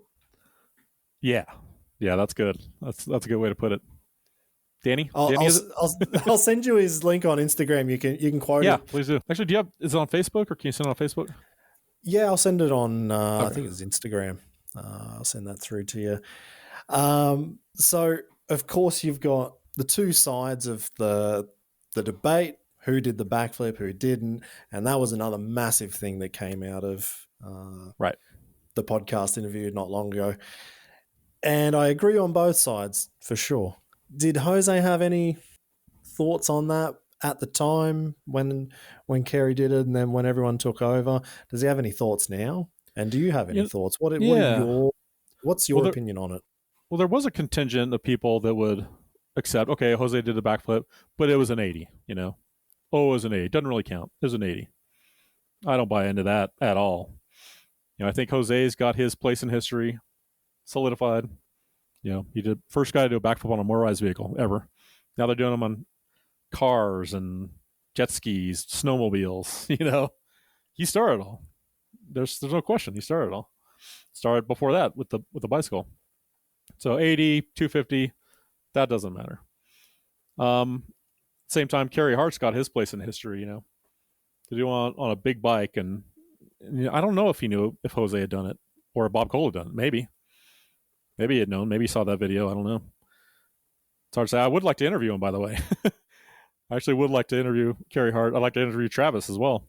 Yeah, that's good. That's a good way to put it. Danny, I'll send you his link on Instagram. You can quote it. Yeah, please do. Actually, is it on Facebook, or can you send it on Facebook? Yeah, I'll send it on. I think it's Instagram. I'll send that through to you. So of course you've got the two sides of the debate: who did the backflip, who didn't, and that was another massive thing that came out of right. the podcast interview not long ago. And I agree on both sides for sure. Did Jose have any thoughts on that at the time when Carey did it, and then when everyone took over? Does he have any thoughts now? And do you have any thoughts? What's your opinion on it? Well, there was a contingent of people that would accept, okay, Jose did the backflip, but it was an 80, Oh, it was an 80. Doesn't really count. It was an 80. I don't buy into that at all. I think Jose's got his place in history solidified. He did first guy to do a backflip on a motorized vehicle ever. Now they're doing them on cars and jet skis, snowmobiles. He started it all. There's no question. He started it all. Started before that with the bicycle. So 80, 250, that doesn't matter. Same time, Carey Hart's got his place in history. To do on a big bike, and I don't know if he knew if Jose had done it or Bob Cole had done it. Maybe he had known. Maybe he saw that video. I don't know. It's hard to say. I would like to interview him, by the way. I actually would like to interview Carey Hart. I'd like to interview Travis as well,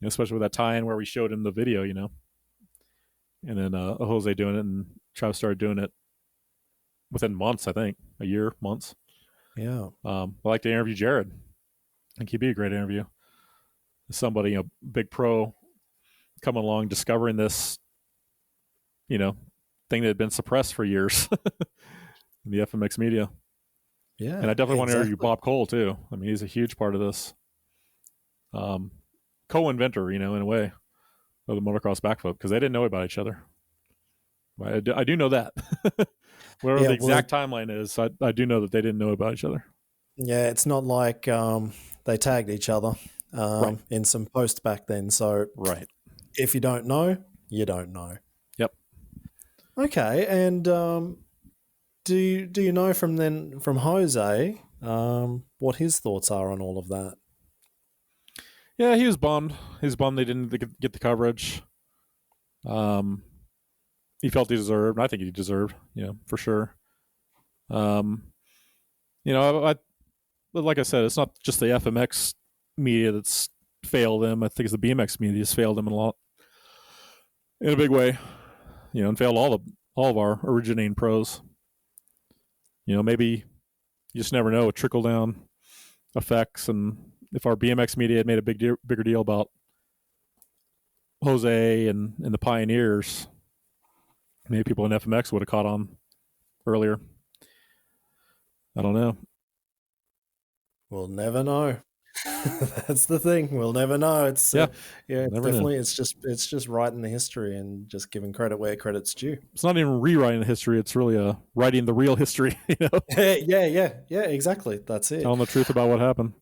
especially with that tie-in where we showed him the video, and then Jose doing it, and Travis started doing it within months, I think, a year, months. Yeah. I'd like to interview Jared. I think he'd be a great interview. Somebody, big pro, coming along, discovering this, thing that had been suppressed for years in the FMX media. Yeah. And I definitely want to interview Bob Cole too. I mean, he's a huge part of this. Co-inventor, in a way, of the motocross backflip, because they didn't know about each other. I do know that. Whatever the exact timeline is, I do know that they didn't know about each other. Yeah, it's not like they tagged each other in some posts back then. So if you don't know, you don't know. Yep. Okay, and do you know from Jose what his thoughts are on all of that? Yeah, he was bummed. He was bummed they didn't get the coverage. He felt he deserved. I think he deserved, for sure. Like I said, it's not just the FMX media that's failed him. I think it's the BMX media that's failed him in a big way. And failed all of our originating pros. Maybe you just never know, trickle down effects, and if our BMX media had made a bigger deal about Jose and the pioneers, maybe people in FMX would have caught on earlier. I don't know. We'll never know. That's the thing. We'll never know. It's Yeah. yeah, Never definitely. It's just writing the history and just giving credit where credit's due. It's not even rewriting the history. It's really writing the real history, Yeah, exactly. That's it. telling the truth about what happened.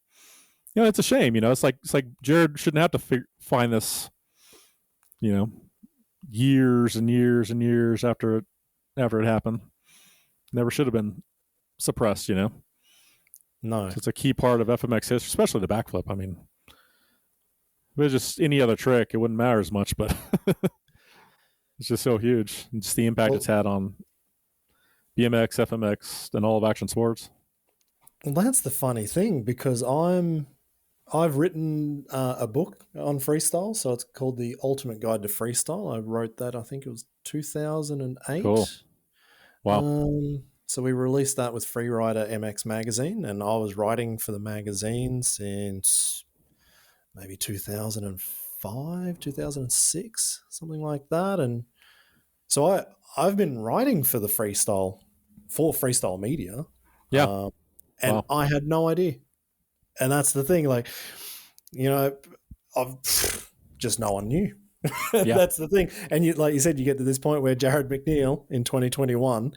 It's a shame, It's like Jared shouldn't have to find this, years and years and years after it happened. Never should have been suppressed, No. It's a key part of FMX history, especially the backflip. I mean, if it was just any other trick, it wouldn't matter as much, but it's just so huge. And just the impact it's had on BMX, FMX, and all of action sports. Well, that's the funny thing, because I've written a book on freestyle, so it's called The Ultimate Guide to Freestyle. I wrote that, I think it was 2008. Cool. Wow. So we released that with Freerider MX magazine, and I was writing for the magazine since maybe 2005, 2006, something like that. And so I've been writing for freestyle media. Yeah. And wow. I had no idea. And that's the thing, like, I've just no one knew. Yeah. That's the thing. And like you said, you get to this point where Jared McNeil in 2021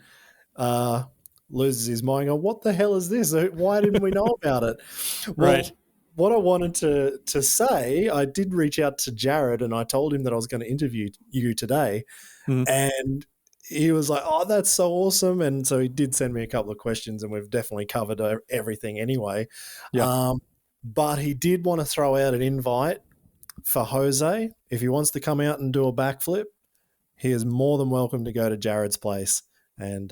loses his mind. Going, what the hell is this? Why didn't we know about it? Well, Right. What I wanted to say, I did reach out to Jared and I told him that I was going to interview you today. Mm-hmm. And he was like, oh, that's so awesome. And so he did send me a couple of questions, and we've definitely covered everything anyway. Yeah. But he did want to throw out an invite for Jose. If he wants to come out and do a backflip, he is more than welcome to go to Jared's place and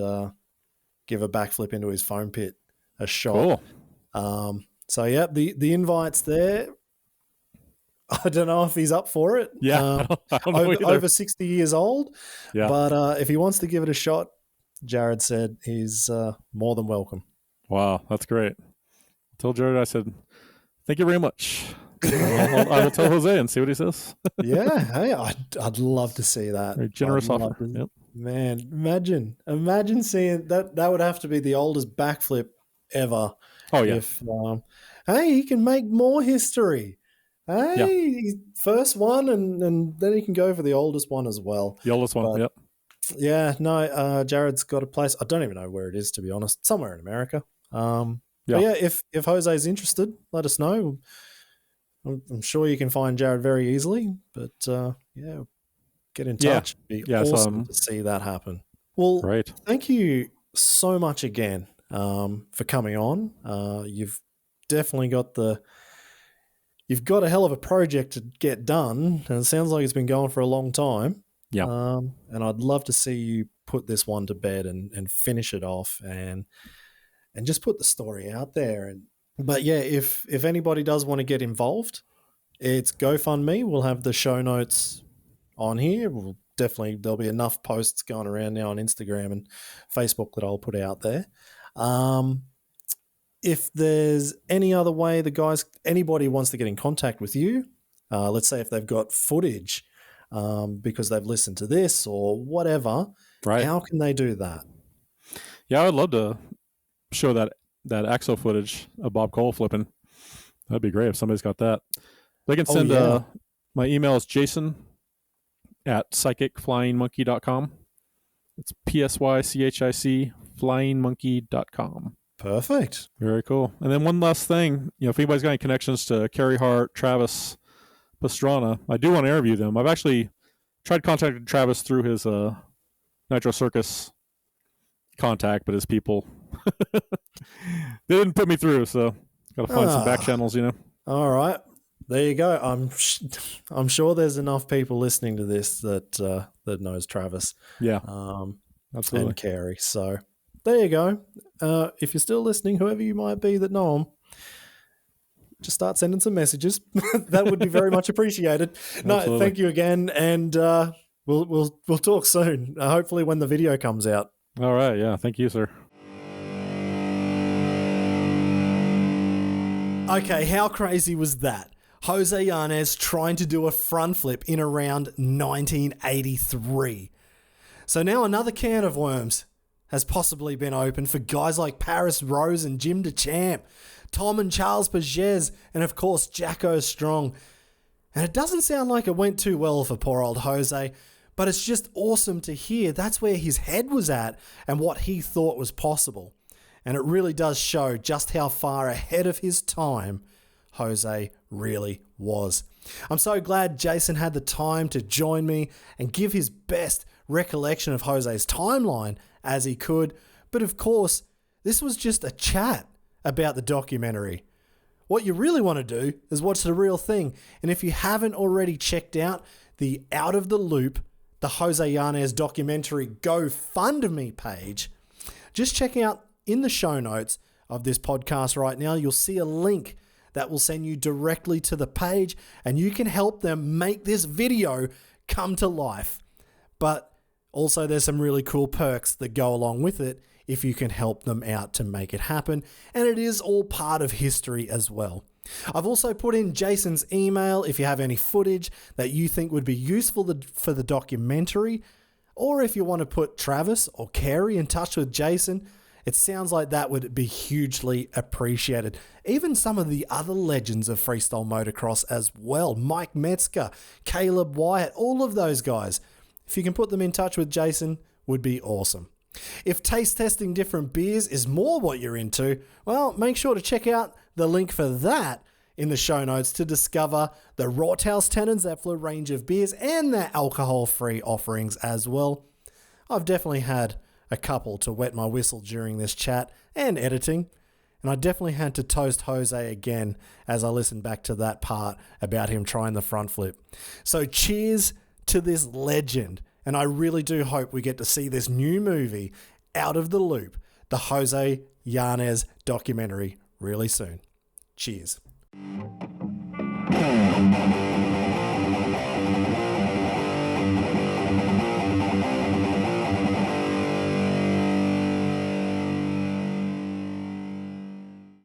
give a backflip into his foam pit, a shot. Cool. So, yeah, the invite's there. I don't know if he's up for it. Yeah, I don't know either. Over 60 years old. Yeah. But if he wants to give it a shot, Jared said he's more than welcome. Wow, that's great. I told Jared, I said, thank you very much. I will tell Jose and see what he says. Yeah, hey, I'd love to see that. Very generous offer. Yep. Man, imagine seeing that. That would have to be the oldest backflip ever. Oh, yeah. If, hey, he can make more history. Hey, first one, and then he can go for the oldest one as well. The oldest one, yep. Yeah, no, Jared's got a place. I don't even know where it is, to be honest. Somewhere in America. But yeah, if Jose's interested, let us know. I'm sure you can find Jared very easily. But yeah, get in touch. It'd be awesome to see that happen. Well, right. Thank you so much again for coming on. You've definitely got You've got a hell of a project to get done, and it sounds like it's been going for a long time. Yeah. And I'd love to see you put this one to bed and finish it off and just put the story out there. But yeah, if anybody does want to get involved, it's GoFundMe. We'll have the show notes on here. There'll be enough posts going around now on Instagram and Facebook that I'll put out there. If there's any other way anybody wants to get in contact with you, let's say if they've got footage because they've listened to this or whatever, right? How can they do that? Yeah, I would love to show that AXO footage of Bob Cole flipping. That'd be great if somebody's got that. They can send my email is jason@psychicflyingmonkey.com. It's PSYCHIC flyingmonkey.com. Perfect. Very cool. And then one last thing, if anybody's got any connections to Carey Hart, Travis Pastrana, I do want to interview them. I've actually tried contacting Travis through his Nitro Circus contact, but his people they didn't put me through, so got to find some back channels, All right. There you go. I'm sure there's enough people listening to this that knows Travis. Yeah. Absolutely. And Carey. So there you go. If you're still listening, whoever you might be that know them, just start sending some messages. That would be very much appreciated. No, Absolutely. Thank you again, and we'll talk soon. Hopefully, when the video comes out. All right. Yeah. Thank you, sir. Okay, how crazy was that? Jose Yanez trying to do a front flip in around 1983. So now another can of worms has possibly been opened for guys like Paris Rose and Jim DeChamp, Tom and Charles Pages, and of course Jacko Strong. And it doesn't sound like it went too well for poor old Jose, but it's just awesome to hear that's where his head was at and what he thought was possible. And it really does show just how far ahead of his time Jose really was. I'm so glad Jason had the time to join me and give his best recollection of Jose's timeline as he could. But of course, this was just a chat about the documentary. What you really want to do is watch the real thing. And if you haven't already checked out the Out of the Loop, the Jose Yanez Documentary GoFundMe page, just check out in the show notes of this podcast right now, you'll see a link that will send you directly to the page and you can help them make this video come to life. But also there's some really cool perks that go along with it if you can help them out to make it happen. And it is all part of history as well. I've also put in Jason's email if you have any footage that you think would be useful for the documentary, or if you want to put Travis or Carey in touch with Jason. It sounds like that would be hugely appreciated. Even some of the other legends of freestyle motocross as well. Mike Metzger, Caleb Wyatt, all of those guys. If you can put them in touch with Jason, would be awesome. If taste testing different beers is more what you're into, well, make sure to check out the link for that in the show notes to discover the Rothaus Tannenzäpfler range of beers and their alcohol-free offerings as well. I've definitely had a couple to wet my whistle during this chat and editing, and I definitely had to toast Jose again as I listened back to that part about him trying the front flip. So cheers to this legend, and I really do hope we get to see this new movie, Out of the Loop, the Jose Yanez documentary, really soon. Cheers.